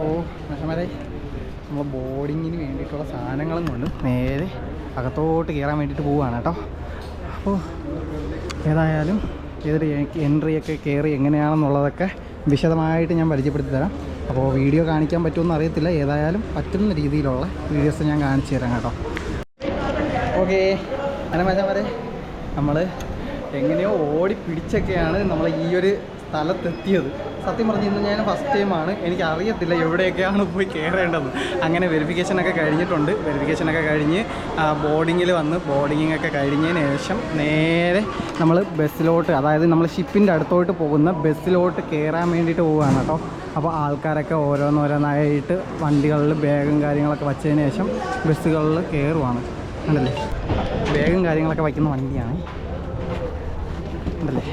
അപ്പോൾ മനുഷ്യന്മാരെ നമ്മൾ ബോർഡിങ്ങിന് വേണ്ടിയിട്ടുള്ള സാധനങ്ങളും കൊണ്ട് നേരെ അകത്തോട്ട് കയറാൻ വേണ്ടിയിട്ട് പോവുകയാണ് കേട്ടോ. അപ്പോൾ ഏതായാലും ഏതൊരു എൻട്രിയൊക്കെ കയറി എങ്ങനെയാണെന്നുള്ളതൊക്കെ വിശദമായിട്ട് ഞാൻ പരിചയപ്പെടുത്തി തരാം. അപ്പോൾ വീഡിയോ കാണിക്കാൻ പറ്റുമെന്ന് അറിയത്തില്ല, ഏതായാലും പറ്റുന്ന രീതിയിലുള്ള വീഡിയോസ് ഞാൻ കാണിച്ചു തരാം കേട്ടോ. ഓക്കെ, അങ്ങനെ മച്ചാന്മാരെ നമ്മൾ എങ്ങനെയോ ഓടി പിടിച്ചൊക്കെയാണ് നമ്മൾ ഈ ഒരു സ്ഥലത്തെത്തിയത്. സത്യം പറഞ്ഞു ഇന്ന് ഞാൻ ഫസ്റ്റ് ടൈമാണ്, എനിക്ക് അറിയത്തില്ല എവിടെയൊക്കെയാണ് പോയി കയറേണ്ടത്. അങ്ങനെ വെരിഫിക്കേഷനൊക്കെ കഴിഞ്ഞിട്ടുണ്ട്. വെരിഫിക്കേഷനൊക്കെ കഴിഞ്ഞ് ബോർഡിങ്ങിൽ വന്ന് ബോർഡിങ്ങൊക്കെ കഴിഞ്ഞതിന് ശേഷം നേരെ നമ്മൾ ബസ്സിലോട്ട്, അതായത് നമ്മൾ ഷിപ്പിൻ്റെ അടുത്തോട്ട് പോകുന്ന ബസ്സിലോട്ട് കയറാൻ വേണ്ടിയിട്ട് പോവുകയാണ് കേട്ടോ. അപ്പോൾ ആൾക്കാരൊക്കെ ഓരോന്നോരോന്നായിട്ട് വണ്ടികളിൽ ബാഗും കാര്യങ്ങളൊക്കെ വച്ചതിന് ശേഷം ബസ്സുകളിൽ കയറുവാണ്. ഉണ്ടല്ലേ, ബാഗും കാര്യങ്ങളൊക്കെ വയ്ക്കുന്ന വണ്ടിയാണ് ഉണ്ടല്ലേ.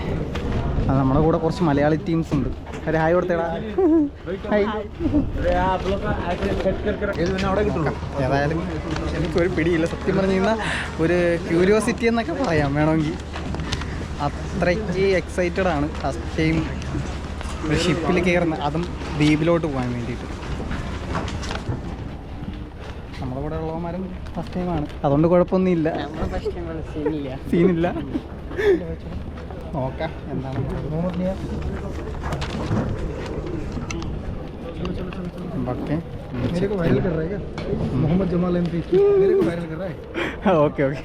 അത് നമ്മുടെ കൂടെ കുറച്ച് മലയാളി ടീംസ് ഉണ്ട്. ഒരു ഹായ് കൊടുത്തേടാ. ഏതായാലും എനിക്കൊരു പിടിയില്ല സത്യം പറഞ്ഞു കഴിഞ്ഞാൽ, ഒരു ക്യൂരിയോസിറ്റി എന്നൊക്കെ പറയാം വേണമെങ്കിൽ. അത്രയ്ക്ക് എക്സൈറ്റഡ് ആണ് ഫസ്റ്റ് ടൈം ഒരു ഷിപ്പിൽ കയറുന്നത്, അതും ദ്വീപിലോട്ട് പോകാൻ വേണ്ടിയിട്ട്. നമ്മുടെ കൂടെ ഉള്ളവന്മാരും ഫസ്റ്റ് ടൈമാണ്, അതുകൊണ്ട് കുഴപ്പമൊന്നുമില്ല, സീനില്ല. നോക്കാം എന്താണ്. Okay okay.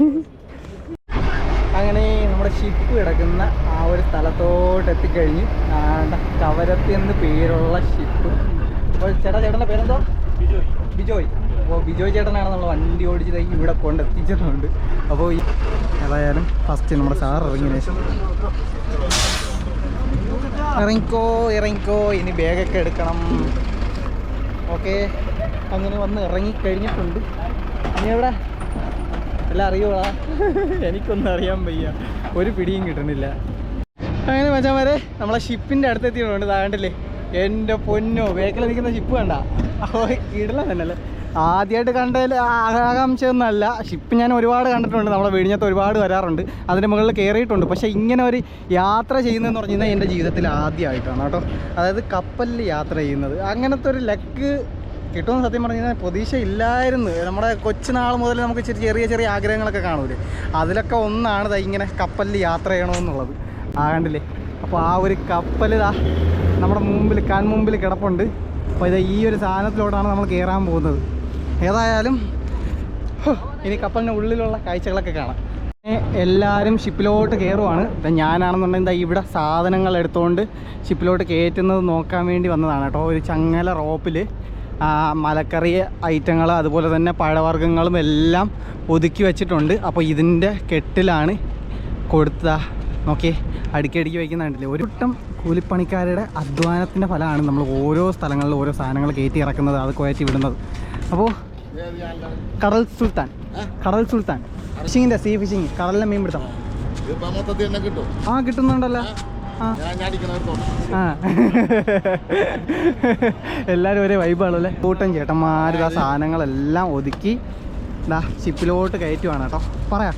അങ്ങനെ നമ്മുടെ ഷിപ്പ് കിടക്കുന്ന ആ ഒരു സ്ഥലത്തോട്ട് എത്തിക്കഴിഞ്ഞ്, കവരത്തി എന്ന് പേരുള്ള ഷിപ്പ്. അപ്പോൾ ചേട്ടൻ്റെ പേരെന്തോ? ബിജോയ്. അപ്പോൾ ബിജോയ് ചേട്ടനാണ് നമ്മൾ വണ്ടി ഓടിച്ചത് ഇവിടെ കൊണ്ടെത്തിച്ചിട്ടുണ്ട്. അപ്പോൾ ഏതായാലും ഫസ്റ്റ് നമ്മുടെ സാർ ഇറങ്ങിയതിന് ശേഷം ഇറങ്ങിക്കോ ഇനി ബാഗൊക്കെ എടുക്കണം. ഓക്കെ, അങ്ങനെ വന്ന് ഇറങ്ങിക്കഴിഞ്ഞിട്ടുണ്ട്. ഇനി എവിടെ എല്ലാം അറിയോളാ? എനിക്കൊന്നും അറിയാൻ വയ്യ, ഒരു പിടിയും കിട്ടണില്ല. അങ്ങനെ മച്ചാന്മാരെ നമ്മളെ ഷിപ്പിൻ്റെ അടുത്തെത്തിയിട്ടുണ്ട്. താണ്ടില്ലേ എൻ്റെ പൊന്നോ, ബേക്കിൽ നിൽക്കുന്ന ഷിപ്പ് കണ്ട. അപ്പോൾ ഇടല തന്നെയല്ലേ, ആദ്യമായിട്ട് കണ്ടതിൽ ആകാംക്ഷയൊന്നുമല്ല. ഷിപ്പ് ഞാൻ ഒരുപാട് കണ്ടിട്ടുണ്ട്, നമ്മളെ വെടിഞ്ഞത്ത് ഒരുപാട് വരാറുണ്ട്, അതിൻ്റെ മുകളിൽ കയറിയിട്ടുണ്ട്. പക്ഷേ ഇങ്ങനെ ഒരു യാത്ര ചെയ്യുന്നതെന്ന് പറഞ്ഞു കഴിഞ്ഞാൽ എൻ്റെ ജീവിതത്തിൽ ആദ്യമായിട്ടാണ് കേട്ടോ. അതായത് കപ്പലിൽ യാത്ര ചെയ്യുന്നത്, അങ്ങനത്തെ ഒരു ലക്ക് കിട്ടുമെന്ന് സത്യം പറഞ്ഞു കഴിഞ്ഞാൽ പ്രതീക്ഷയില്ലായിരുന്നു. നമ്മുടെ കൊച്ചുനാൾ മുതൽ നമുക്ക് ചെറിയ ചെറിയ ആഗ്രഹങ്ങളൊക്കെ കാണൂലേ, അതിലൊക്കെ ഒന്നാണ് ഇങ്ങനെ കപ്പലിൽ യാത്ര ചെയ്യണമെന്നുള്ളത്. കണ്ടില്ലേ. അപ്പോൾ ആ ഒരു കപ്പൽ നമ്മുടെ കൺമുമ്പിൽ കിടപ്പുണ്ട്. അപ്പോൾ ഇത് ഈ ഒരു സാധനത്തിലോട്ടാണ് നമ്മൾ കയറാൻ പോകുന്നത്. ഏതായാലും ഇനി കപ്പലിൻ്റെ ഉള്ളിലുള്ള കാഴ്ചകളൊക്കെ കാണാം. എല്ലാവരും ഷിപ്പിലോട്ട് കയറുവാണ്. ഞാനാണെന്നുണ്ടെങ്കിൽ ഇവിടെ സാധനങ്ങൾ എടുത്തുകൊണ്ട് ഷിപ്പിലോട്ട് കയറ്റുന്നത് നോക്കാൻ വേണ്ടി വന്നതാണ് കേട്ടോ. ഒരു ചങ്ങല റോപ്പിൽ മലക്കറി ഐറ്റങ്ങൾ അതുപോലെ തന്നെ പഴവർഗ്ഗങ്ങളും എല്ലാം ഒതുക്കി വെച്ചിട്ടുണ്ട്. അപ്പോൾ ഇതിൻ്റെ കെട്ടിലാണ് കൊടുത്ത നോക്കിയേ, അടുക്കി വയ്ക്കുന്നുണ്ടല്ലേ. ഒരു വട്ടം കൂലിപ്പണിക്കാരുടെ അധ്വാനത്തിൻ്റെ ഫലമാണ് നമ്മൾ ഓരോ സ്ഥലങ്ങളിൽ ഓരോ സാധനങ്ങൾ കയറ്റി ഇറക്കുന്നത്, അത് കയറ്റി വിടുന്നത്. അപ്പോൾ കടൽ സുൽത്താൻ ഫിഷിങ്ങിൻ്റെ സീ ഫിഷിങ്, കടലിലെ മീൻ പിടുത്തം കിട്ടുന്നുണ്ടല്ലോ. എല്ലാവരും ഒരേ വൈബാണല്ലേ. കൂട്ടം ചേട്ടന്മാർ ആ സാധനങ്ങളെല്ലാം ഒതുക്കി ഷിപ്പിലോട്ട് കയറ്റുവാണ് കേട്ടോ. പറയാം,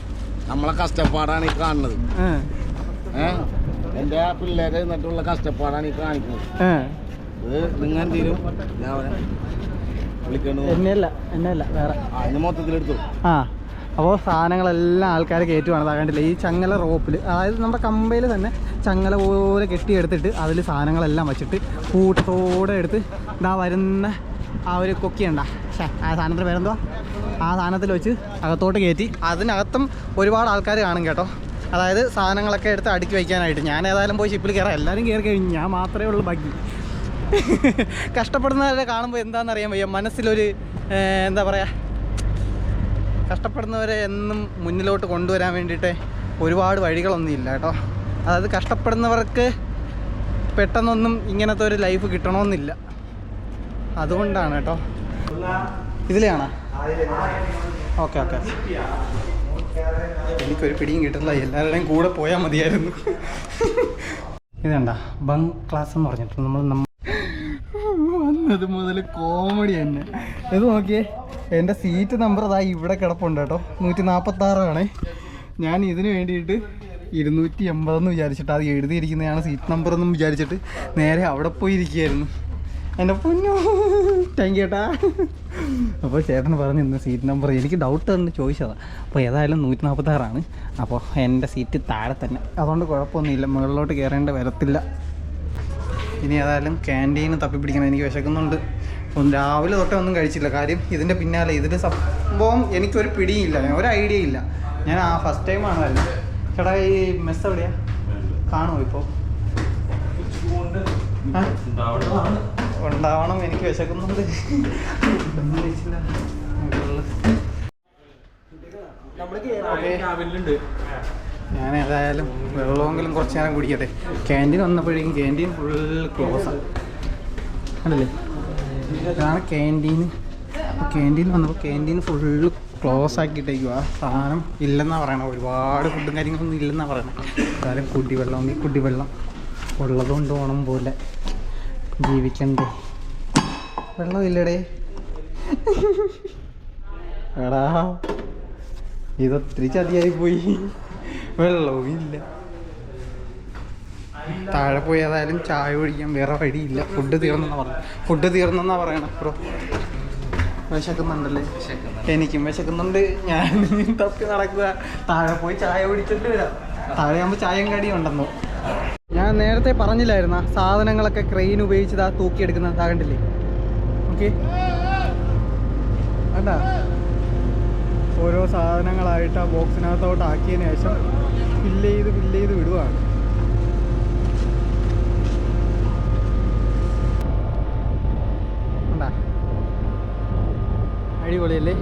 നമ്മളെ കഷ്ടപ്പാടാണ് ഈ കാണുന്നത്. എന്റെ പിള്ളേരെ എന്നിട്ടുള്ള കഷ്ടപ്പാടാണ് ഈ കാണിക്കുന്നത്. നിങ്ങൾ എന്തെങ്കിലും എന്നെയല്ല വേറെ മൊത്തത്തിലെടുത്തു. അപ്പോൾ സാധനങ്ങളെല്ലാം ആൾക്കാർ കയറ്റുവാണ്. കണ്ടില്ല ഈ ചങ്ങല റോപ്പിൽ, അതായത് നമ്മുടെ കമ്പയിൽ തന്നെ ചങ്ങല പോലെ കെട്ടിയെടുത്തിട്ട് അതിൽ സാധനങ്ങളെല്ലാം വെച്ചിട്ട് കൂട്ടത്തോടെ എടുത്ത് വരുന്ന ആ ഒരു കൊക്കിയുണ്ട, ആ സാധനത്തിൻ്റെ പേരെന്തുവാ, ആ സാധനത്തിൽ വെച്ച് അകത്തോട്ട് കയറ്റി. അതിനകത്തും ഒരുപാട് ആൾക്കാർ കാണും കേട്ടോ. അതായത് സാധനങ്ങളൊക്കെ എടുത്ത് അടുക്കി വയ്ക്കാനായിട്ട്. ഞാൻ ഏതായാലും പോയി ഷിപ്പിൽ കയറാം, എല്ലാവരും കയറി കഴിഞ്ഞു, ഞാൻ മാത്രമേ ഉള്ളൂ ബാക്കി. കഷ്ടപ്പെടുന്നവരെ കാണുമ്പോൾ എന്താണെന്നറിയാൻ വയ്യ, മനസ്സിലൊരു എന്താ പറയുക, കഷ്ടപ്പെടുന്നവരെ എന്നും മുന്നിലോട്ട് കൊണ്ടുവരാൻ വേണ്ടിയിട്ട് ഒരുപാട് വഴികളൊന്നും ഇല്ല കേട്ടോ. അതായത് കഷ്ടപ്പെടുന്നവർക്ക് പെട്ടെന്നൊന്നും ഇങ്ങനത്തെ ഒരു ലൈഫ് കിട്ടണമെന്നില്ല, അതുകൊണ്ടാണ് കേട്ടോ. ഇതിലെയാണോ? ഓക്കെ. എനിക്കൊരു പിടിയും കിട്ടില്ല, എല്ലാവരുടെയും കൂടെ പോയാൽ മതിയായിരുന്നു. ഇതേണ്ട ബങ്ക് ക്ലാസ് എന്ന് പറഞ്ഞിട്ട് നമ്മൾ വന്നത് മുതൽ കോമഡി തന്നെ. ഇത് നോക്കിയേ, എൻ്റെ സീറ്റ് നമ്പർ ഇവിടെ കിടപ്പുണ്ട് കേട്ടോ, 146 ഞാൻ ഇതിന് വേണ്ടിയിട്ട് 280 വിചാരിച്ചിട്ട് അത് എഴുതിയിരിക്കുന്നതാണ് സീറ്റ് നമ്പർ എന്നും വിചാരിച്ചിട്ട് നേരെ അവിടെ പോയി ഇരിക്കുകയായിരുന്നു. എൻ്റെ പൊന്നു താങ്ക് യു ചേട്ടാ. അപ്പോൾ ചേട്ടൻ പറഞ്ഞു ഇന്ന് സീറ്റ് നമ്പർ എനിക്ക് ഡൗട്ട് തന്നെ ചോദിച്ചതാണ്. അപ്പോൾ ഏതായാലും 146 അപ്പോൾ എൻ്റെ സീറ്റ് താഴെ തന്നെ, അതുകൊണ്ട് കുഴപ്പമൊന്നുമില്ല, മുകളിലോട്ട് കയറേണ്ട വരത്തില്ല. ഇനി ഏതായാലും ക്യാൻറ്റീന് തപ്പിപ്പിടിക്കണം, എനിക്ക് വിശക്കുന്നുണ്ട്. രാവിലെ തൊട്ടേ ഒന്നും കഴിച്ചില്ല. കാര്യം ഇതിൻ്റെ പിന്നാലെ ഇതിൻ്റെ സംഭവം എനിക്കൊരു പിടിയില്ല, ഒരു ഐഡിയ ഇല്ല. ഞാൻ ഫസ്റ്റ് ടൈമാണ് വരുന്നത്. ചേട്ടാ ഈ മെസ്സ് എവിടെയാ കാണുമോ ഇപ്പോൾ? ഉണ്ടാവണം, എനിക്ക് വിശക്കുന്നുണ്ട്. ഞാൻ ഏതായാലും വെള്ളമെങ്കിലും കുറച്ച് നേരം കുടിക്കട്ടെ. ക്യാൻറ്റീൻ വന്നപ്പോഴേക്കും ക്യാൻറ്റീൻ ഫുള്ള് ക്ലോസാണ്. അല്ലല്ലേ, ഇതാണ് ക്യാൻറ്റീൻ. അപ്പോൾ ക്യാൻറ്റീൻ വന്നപ്പോൾ ക്യാൻറ്റീൻ ഫുള്ള് ക്ലോസ് ആക്കിയിട്ടേക്കും. ആ സാധനം ഇല്ലെന്നാണ് പറയണത്, ഒരുപാട് ഫുഡും കാര്യങ്ങളൊന്നും ഇല്ലെന്നാണ് പറയണത്. എന്തായാലും കുടിവെള്ളമെങ്കിൽ കുടിവെള്ളം ഉള്ളതുകൊണ്ട് ഓണം പോലെ ജീവിക്കണ്ടേ. വെള്ളമില്ലടേ എടാ, ഇതൊത്തിരി ചതിയായി പോയി, വെള്ളവും ഇല്ല. താഴെ പോയി ഏതായാലും ചായ കുടിക്കാൻ വേറെ വഴിയില്ല. ഫുഡ് തീർന്നെന്നാ പറയണം. ബ്രോ വിശക്കുന്നുണ്ടല്ലേ? എനിക്കും വിശക്കുന്നുണ്ട്. ഞാൻ തപ്പി നടക്കുക. താഴെ പോയി ചായ കുടിച്ചിട്ട് വരാം. താഴെ ആകുമ്പോൾ ചായയും കടിയും ഉണ്ടെന്നോ. ഞാൻ നേരത്തെ പറഞ്ഞില്ലായിരുന്ന സാധനങ്ങളൊക്കെ ക്രെയിൻ ഉപയോഗിച്ച് തൂക്കിയെടുക്കുന്ന കണ്ടില്ലേ? ഓക്കെ, അല്ല ഓരോ സാധനങ്ങളായിട്ട് ആ ബോക്സിനകത്തോട്ട് ആക്കിയതിന് ശേഷം ഫില്ല് ചെയ്ത് വിടുവാണ്. ഉണ്ടാ അടിപൊളിയല്ലേ?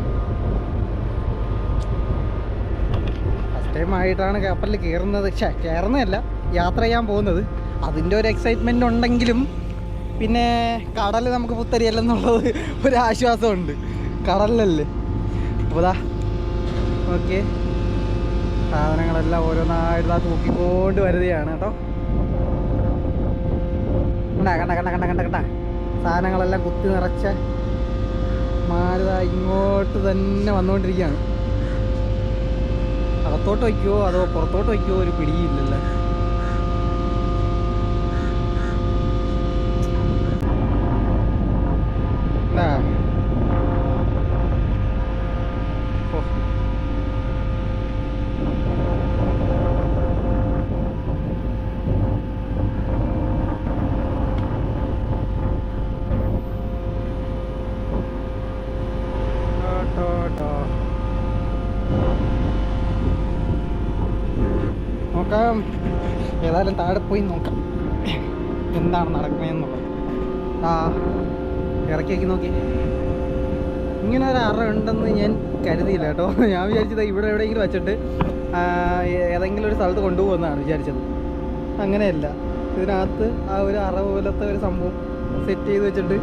ഫസ്റ്റ് ടൈം ആയിട്ടാണ് കപ്പലിൽ കയറുന്നത്. കയറുന്നതല്ല, യാത്ര ചെയ്യാൻ പോകുന്നത്. അതിൻ്റെ ഒരു എക്സൈറ്റ്മെൻ്റ് ഉണ്ടെങ്കിലും പിന്നെ കടൽ നമുക്ക് പുത്തരിയല്ലെന്നുള്ളത് ഒരു ആശ്വാസമുണ്ട്. കടലിലല്ലേ. അപ്പോൾ ദാ ഓക്കെ, സാധനങ്ങളെല്ലാം ഓരോന്നായിട്ട് തൂക്കിക്കൊണ്ട് വരുകയാണ് കേട്ടോ. കണ്ട സാധനങ്ങളെല്ലാം കുത്തി നിറച്ച മാരുത ഇങ്ങോട്ട് തന്നെ വന്നുകൊണ്ടിരിക്കുകയാണ്. അകത്തോട്ട് വയ്ക്കുമോ അതോ പുറത്തോട്ട് വയ്ക്കുമോ ഒരു പിടിയില്ലല്ലോ. നോക്കാം, ഏതായാലും താഴെ പോയി നോക്കാം എന്താണ് നടക്കുന്നതെന്നുള്ളത്. ഇറക്കി നോക്കി. ഇങ്ങനെ ഒരു അറ ഉണ്ടെന്ന് ഞാൻ കരുതിയില്ല കേട്ടോ. ഞാൻ വിചാരിച്ചത് ഇവിടെ എവിടെയെങ്കിലും വെച്ചിട്ട് ഏതെങ്കിലും ഒരു സ്ഥലത്ത് കൊണ്ടുപോകുമെന്നാണ് വിചാരിച്ചത്. അങ്ങനെയല്ല, ഇതിനകത്ത് ആ ഒരു അറ പോലത്തെ ഒരു സംഭവം സെറ്റ് ചെയ്ത് വെച്ചിട്ട്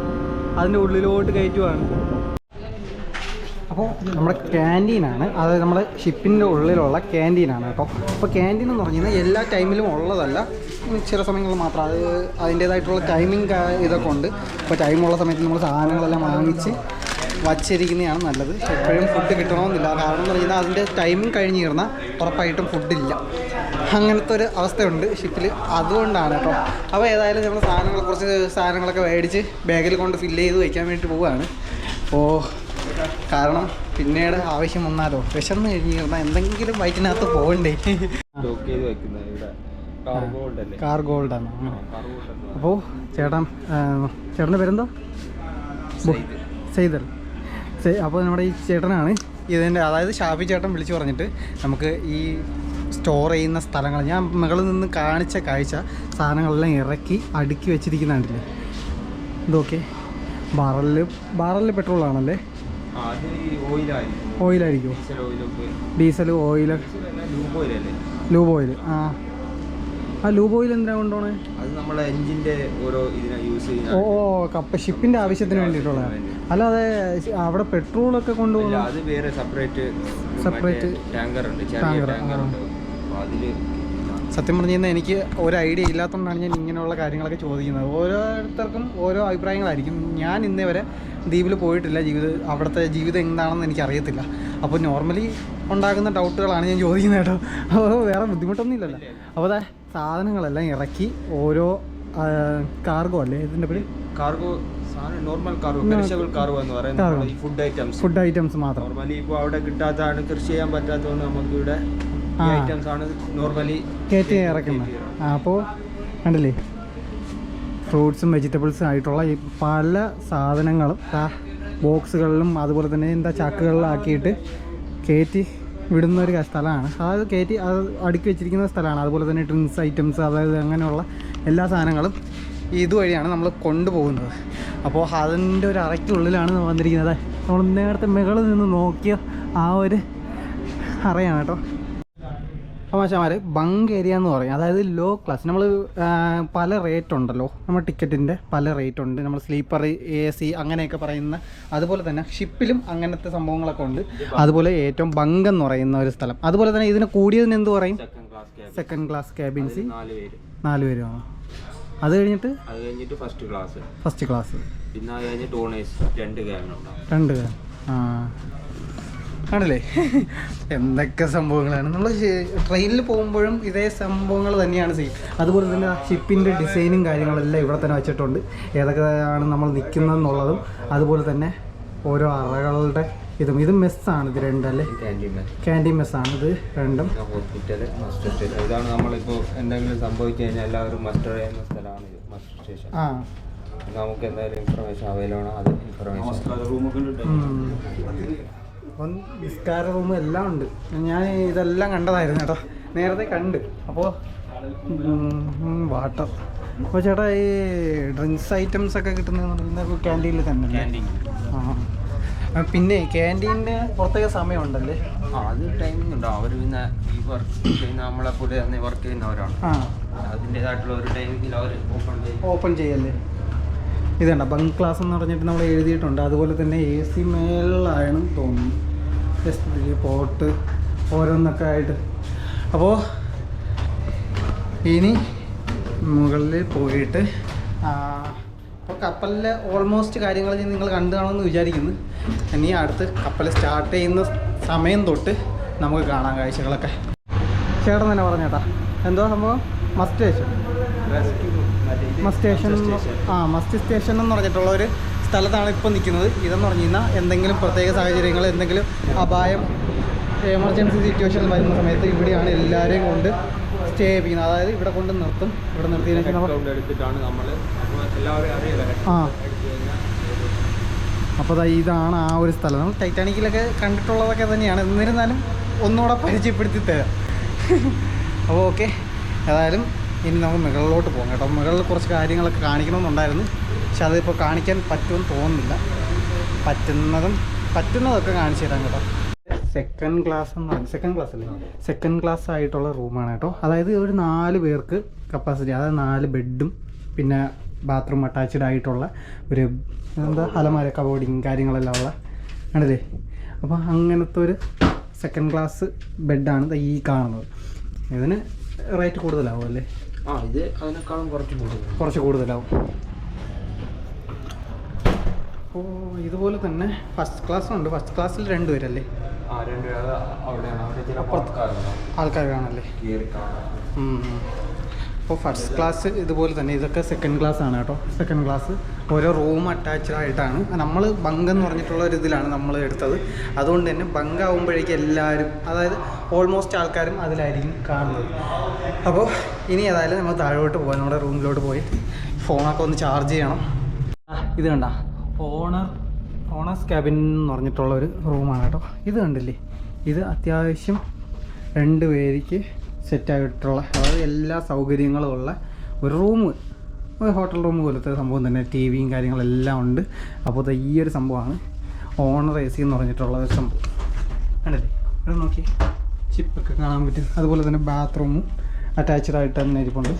അതിൻ്റെ ഉള്ളിലോട്ട് കയറ്റുവാണ്. അപ്പോൾ നമ്മുടെ ക്യാൻറ്റീനാണ്, അതായത് നമ്മുടെ ഷിപ്പിൻ്റെ ഉള്ളിലുള്ള ക്യാൻറ്റീനാണ് കേട്ടോ. അപ്പോൾ ക്യാൻറ്റീൻ എന്ന് പറഞ്ഞു കഴിഞ്ഞാൽ എല്ലാ ടൈമിലും ഉള്ളതല്ല, ചില സമയങ്ങളിൽ മാത്രം. അത് അതിൻ്റേതായിട്ടുള്ള ടൈമിംഗ് ഇതൊക്കെ ഉണ്ട്. അപ്പോൾ ടൈമുള്ള സമയത്ത് നമ്മൾ സാധനങ്ങളെല്ലാം വാങ്ങിച്ച് വച്ചിരിക്കുന്നതാണ് നല്ലത്. എപ്പോഴും ഫുഡ് കിട്ടണമെന്നില്ല. കാരണം എന്ന് പറഞ്ഞാൽ അതിൻ്റെ ടൈമിംഗ് കഴിഞ്ഞ് തീർന്നാൽ ഉറപ്പായിട്ടും ഫുഡില്ല. അങ്ങനത്തെ ഒരു അവസ്ഥയുണ്ട് ഷിപ്പിൽ. അതുകൊണ്ടാണ് കേട്ടോ. അപ്പോൾ ഏതായാലും നമ്മൾ കുറച്ച് സാധനങ്ങളൊക്കെ മേടിച്ച് ബാഗിൽ കൊണ്ട് ഫില്ല് ചെയ്ത് വയ്ക്കാൻ വേണ്ടി പോവുകയാണ്. അപ്പോൾ കാരണം പിന്നീട് ആവശ്യം വന്നാലോ, വിശന്ന് കഴിഞ്ഞ് കഴിഞ്ഞാൽ എന്തെങ്കിലും വയറ്റിനകത്ത് പോകണ്ടേ. കാർ ഗോൾഡാണ്. അപ്പോൾ ചേട്ടൻ്റെ പേരെന്തോ? സെയ്തൽ. അപ്പോൾ നമ്മുടെ ഈ ചേട്ടനാണ് ഇതിൻ്റെ, അതായത് ഷാഫി ചേട്ടൻ വിളിച്ച് പറഞ്ഞിട്ട് നമുക്ക് ഈ സ്റ്റോർ ചെയ്യുന്ന സ്ഥലങ്ങൾ ഞാൻ മുകളിൽ നിന്ന് കാണിച്ച കാഴ്ച സാധനങ്ങളെല്ലാം ഇറക്കി അടുക്കി വെച്ചിരിക്കുന്നുണ്ടല്ലേ. ഇതൊക്കെ ബാറലിൽ പെട്രോളാണല്ലേ? ഓയിലായിരിക്കും. Diesel oil, lube oil. ആ ലൂബ് ഓയിൽ എന്തിനാണ് കൊണ്ടുപോണേ? അത് നമ്മുടെ എഞ്ചിൻ്റെ ഓരോ ഇതിനെ യൂസ് ചെയ്യുന്ന. കപ്പ ഷിപ്പിൻ്റെ ആവശ്യത്തിന് വേണ്ടിയിട്ടുള്ള. അല്ലാതെ അവിടെ പെട്രോളൊക്കെ കൊണ്ടുപോകുന്നത് അത് വേറെ സെപ്പറേറ്റ് ടാങ്കർ ഉണ്ട്, ചെറിയ ടാങ്കർ ഉണ്ട്. അതിൽ സത്യം പറഞ്ഞു കഴിഞ്ഞാൽ എനിക്ക് ഒരു ഐഡിയ ഇല്ലാത്തതുകൊണ്ടാണ് ഞാൻ ഇങ്ങനെയുള്ള കാര്യങ്ങളൊക്കെ ചോദിക്കുന്നത്. ഓരോരുത്തർക്കും ഓരോ അഭിപ്രായങ്ങളായിരിക്കും. ഞാൻ ഇന്നേ വരെ ദ്വീപിൽ പോയിട്ടില്ല. അവിടുത്തെ ജീവിതം എന്താണെന്ന് എനിക്കറിയത്തില്ല. അപ്പോൾ നോർമലി ഉണ്ടാകുന്ന ഡൗട്ടുകളാണ് ഞാൻ ചോദിക്കുന്നത് കേട്ടോ. അപ്പോൾ വേറെ ബുദ്ധിമുട്ടൊന്നും ഇല്ലല്ലോ. അപ്പോൾ അതെ സാധനങ്ങളെല്ലാം ഇറക്കി ഓരോ കാർഗോ അല്ലേ ഇതിൻ്റെ പേര്? Cargo normal cargo perishable cargo എന്ന് പറയുന്നത് ഈ ഫുഡ് ഐറ്റംസ് മാത്രം. നോർമലി ഇപ്പോൾ അവിടെ കിട്ടാത്തതാണ്, കൃഷി ചെയ്യാൻ പറ്റാത്തതുകൊണ്ട് നമുക്ക് ഇവിടെ ഈ ഐറ്റംസ് ആണ് നോർമലി കയറ്റി ഇറക്കുന്നത്. അപ്പോൾ കണ്ടില്ലേ, ഫ്രൂട്ട്സും വെജിറ്റബിൾസും ആയിട്ടുള്ള ഈ പല സാധനങ്ങളും ബോക്സുകളിലും അതുപോലെ തന്നെ ചാക്കുകളിലാക്കിയിട്ട് കയറ്റി വിടുന്ന ഒരു സ്ഥലമാണ്. അതായത് കയറ്റി അത് അടുക്കി വെച്ചിരിക്കുന്ന സ്ഥലമാണ്. അതുപോലെ തന്നെ ഡ്രിങ്ക്സ് ഐറ്റംസ്, അതായത് അങ്ങനെയുള്ള എല്ലാ സാധനങ്ങളും ഇതുവഴിയാണ് നമ്മൾ കൊണ്ടുപോകുന്നത്. അപ്പോൾ അതിൻ്റെ ഒരു അറയ്ക്കുള്ളിലാണ് വന്നിരിക്കുന്നത്. നമ്മൾ നേരത്തെ മുകളിൽ നിന്ന് നോക്കിയ ആ ഒരു അറയാണ് കേട്ടോ. അപ്പോൾ മച്ചാമാർ, ബങ്ക് ഏരിയ എന്ന് പറയും. അതായത് ലോ ക്ലാസ്. നമ്മൾ പല റേറ്റ് ഉണ്ടല്ലോ, നമ്മുടെ ടിക്കറ്റിൻ്റെ പല റേറ്റ് ഉണ്ട്. നമ്മൾ സ്ലീപ്പർ, AC അങ്ങനെയൊക്കെ പറയുന്ന, അതുപോലെ തന്നെ ഷിപ്പിലും അങ്ങനത്തെ സംഭവങ്ങളൊക്കെ ഉണ്ട്. അതുപോലെ ഏറ്റവും ബങ്ക് എന്ന് പറയുന്ന ഒരു സ്ഥലം. അതുപോലെ തന്നെ ഇതിന് കൂടിയതിന് എന്ത് പറയും? Second class cabins 4 പേരുമാണ്. അത് കഴിഞ്ഞിട്ട് ഫസ്റ്റ് ക്ലാസ് പിന്നെ അത് കഴിഞ്ഞിട്ട് ഓണേഴ്സ് 2 ക്യാബിൻ. ആ ആണല്ലേ. എന്തൊക്കെ സംഭവങ്ങളാണ്. നമ്മൾ ട്രെയിനിൽ പോകുമ്പോഴും ഇതേ സംഭവങ്ങൾ തന്നെയാണ് ചെയ്യും. അതുപോലെ തന്നെ ഷിപ്പിൻ്റെ ഡിസൈനും കാര്യങ്ങളെല്ലാം ഇവിടെ തന്നെ വെച്ചിട്ടുണ്ട്. ഏതൊക്കെയാണ് നമ്മൾ നിൽക്കുന്നതെന്നുള്ളതും അതുപോലെ തന്നെ ഓരോ അറകളുടെ ഇതും. ഇത് മെസ്സാണ്, ഇത് രണ്ടല്ലേ, ക്യാൻറ്റീൻ മെസ്സാണ് ഇത് രണ്ടും. Hospital, muster station. ഇതാണ് നമ്മളിപ്പോൾ എന്തെങ്കിലും സംഭവിച്ചു കഴിഞ്ഞാൽ എല്ലാവരും മസ്റ്റർ ചെയ്യുന്ന സ്ഥലമാണ് ഇത്, മസ്റ്റർ സ്റ്റേഷൻ. നമുക്ക് എന്തായാലും ഇൻഫർമേഷൻ അവൈലബിൾ ആണ്. അത് ഇൻഫർമേഷൻ റൂമൊക്കെ അപ്പം നിസ്കാര റൂം എല്ലാം ഉണ്ട്. ഞാൻ ഇതെല്ലാം കണ്ടതായിരുന്നു കേട്ടോ, നേരത്തെ കണ്ട്. അപ്പോൾ വാട്ടർ. അപ്പോൾ ചേട്ടാ, ഈ ഡ്രിങ്ക്സ് ഐറ്റംസ് ഒക്കെ കിട്ടുന്നത് ക്യാൻറ്റീനിൽ തന്നെ? പിന്നെ ക്യാൻറ്റീനിൻ്റെ പ്രത്യേക സമയമുണ്ടല്ലേ? അത് ടൈമിംഗ് ഉണ്ടോ? അവർ പിന്നെ ഈ വർക്ക് ചെയ്യുന്ന നമ്മളെ കൂടെ വർക്ക് ചെയ്യുന്നവരാണ്. അതിൻ്റെതായിട്ടുള്ള ഒരു ടൈമിങ്ങിൽ അവർ ഓപ്പൺ ചെയ്യല്ലേ. ഇതുണ്ട ബങ്ക് ക്ലാസ് എന്ന് പറഞ്ഞിട്ട് നമ്മൾ എഴുതിയിട്ടുണ്ട്. അതുപോലെ തന്നെ AC മേളിലാണ് തോന്നുന്നു, ജസ്റ്റ് പോട്ട് ഓരോന്നൊക്കെ ആയിട്ട്. അപ്പോൾ ഇനി മുകളിൽ പോയിട്ട് അപ്പോൾ കപ്പലിലെ ഓൾമോസ്റ്റ് കാര്യങ്ങൾ നിങ്ങൾ കണ്ടു കാണുമെന്ന് വിചാരിക്കുന്നു. ഇനി അടുത്ത് കപ്പൽ സ്റ്റാർട്ട് ചെയ്യുന്ന സമയം തൊട്ട് നമുക്ക് കാണാം കാഴ്ചകളൊക്കെ. ചേട്ടൻ തന്നെ പറഞ്ഞേട്ടാ, എന്തോ സംഭവം? മസ്റ്റ് സ്റ്റേഷൻ എന്ന് പറഞ്ഞിട്ടുള്ള ഒരു സ്ഥലത്താണ് ഇപ്പോൾ നിൽക്കുന്നത്. ഇതെന്ന് പറഞ്ഞു കഴിഞ്ഞാൽ എന്തെങ്കിലും പ്രത്യേക സാഹചര്യങ്ങൾ, എന്തെങ്കിലും അപായം, എമർജൻസി സിറ്റുവേഷൻ വരുന്ന സമയത്ത് ഇവിടെയാണ് എല്ലാവരെയും കൊണ്ട് സ്റ്റേ ചെയ്യുന്നത്. അതായത് ഇവിടെ കൊണ്ട് നിർത്തും. ഇവിടെ നിർത്തിയതിനു ശേഷം എടുത്തിട്ടാണ് നമ്മൾ എല്ലാവരും അറിയുന്നത്. അപ്പോൾ ഇതാണ് ആ ഒരു സ്ഥലം. നമ്മൾ ടൈറ്റാനിക്കിലൊക്കെ കണ്ടിട്ടുള്ളതൊക്കെ തന്നെയാണ്. എന്നിരുന്നാലും ഒന്നുകൂടെ പരിചയപ്പെടുത്തി തരാം. അപ്പോൾ ഓക്കെ, ഏതായാലും ഇനി നമുക്ക് മുകളിലോട്ട് പോകാം കേട്ടോ. മുകളിൽ കുറച്ച് കാര്യങ്ങളൊക്കെ കാണിക്കണമെന്നുണ്ടായിരുന്നു, പക്ഷെ അതിപ്പോൾ കാണിക്കാൻ പറ്റുമെന്ന് തോന്നുന്നില്ല. പറ്റുന്നതൊക്കെ കാണിച്ചു തരാം കേട്ടോ. സെക്കൻഡ് ക്ലാസ് എന്ന് പറഞ്ഞാൽ സെക്കൻഡ് ക്ലാസ് ആയിട്ടുള്ള റൂമാണ് കേട്ടോ. അതായത് ഒരു 4 പേർക്ക് കപ്പാസിറ്റി, അതായത് 4 ബെഡും പിന്നെ ബാത്റൂം അറ്റാച്ച്ഡ് ആയിട്ടുള്ള ഒരു അലമാര, കബോർഡിങ് കാര്യങ്ങളെല്ലാം ഉള്ള ആണല്ലേ. അപ്പോൾ അങ്ങനത്തെ ഒരു സെക്കൻഡ് ക്ലാസ് ബെഡാണ് ഈ കാണുന്നത്. ഇതിന് റേറ്റ് കൂടുതലാവും അല്ലേ? ഇത് അതിനേക്കാളും കുറച്ച് കൂടുതലാവും. അപ്പോൾ ഇതുപോലെ തന്നെ ഫസ്റ്റ് ക്ലാസ് ഉണ്ട്. ഫസ്റ്റ് ക്ലാസ്സിൽ 2 പേരല്ലേ? ആൾക്കാർ കാണല്ലേ. അപ്പോൾ ഫസ്റ്റ് ക്ലാസ് ഇതുപോലെ തന്നെ. ഇതൊക്കെ സെക്കൻഡ് ക്ലാസ് ആണ് കേട്ടോ. സെക്കൻഡ് ക്ലാസ് ഓരോ റൂം അറ്റാച്ച്ഡ് ആയിട്ടാണ്. നമ്മൾ ബങ്ക് എന്ന് പറഞ്ഞിട്ടുള്ള ഒരു ഇതിലാണ് നമ്മൾ എടുത്തത്. അതുകൊണ്ട് തന്നെ ബങ്ക് ആകുമ്പോഴേക്കും എല്ലാവരും, അതായത് ഓൾമോസ്റ്റ് ആൾക്കാരും അതിലായിരിക്കും കാണുന്നത്. അപ്പോൾ ഇനി ഏതായാലും നമ്മൾ താഴോട്ട് പോകാം. നമ്മുടെ റൂമിലോട്ട് പോയി ഫോണൊക്കെ ഒന്ന് ചാർജ് ചെയ്യണം. ഇത് കണ്ട ഓണേഴ്സ് ക്യാബിൻ എന്ന് പറഞ്ഞിട്ടുള്ള ഒരു റൂമാണ് കേട്ടോ. ഇത് കണ്ടില്ലേ, ഇത് അത്യാവശ്യം 2 പേർക്ക് സെറ്റായിട്ടുള്ള, അതായത് എല്ലാ സൗകര്യങ്ങളും ഉള്ള ഒരു റൂം, ഒരു ഹോട്ടൽ റൂം പോലത്തെ സംഭവം തന്നെ. TVയും കാര്യങ്ങളെല്ലാം ഉണ്ട്. അപ്പോൾ ഈ ഒരു സംഭവമാണ് ഓണർ AC എന്ന് പറഞ്ഞിട്ടുള്ള ഒരു സംഭവം. കണ്ടില്ലേ, ഇവിടെ നോക്കി ചിപ്പൊക്കെ കാണാൻ പറ്റും. അതുപോലെ തന്നെ ബാത്റൂമും അറ്റാച്ച്ഡ് ആയിട്ട് തന്നെ ഇരിപ്പുണ്ട്.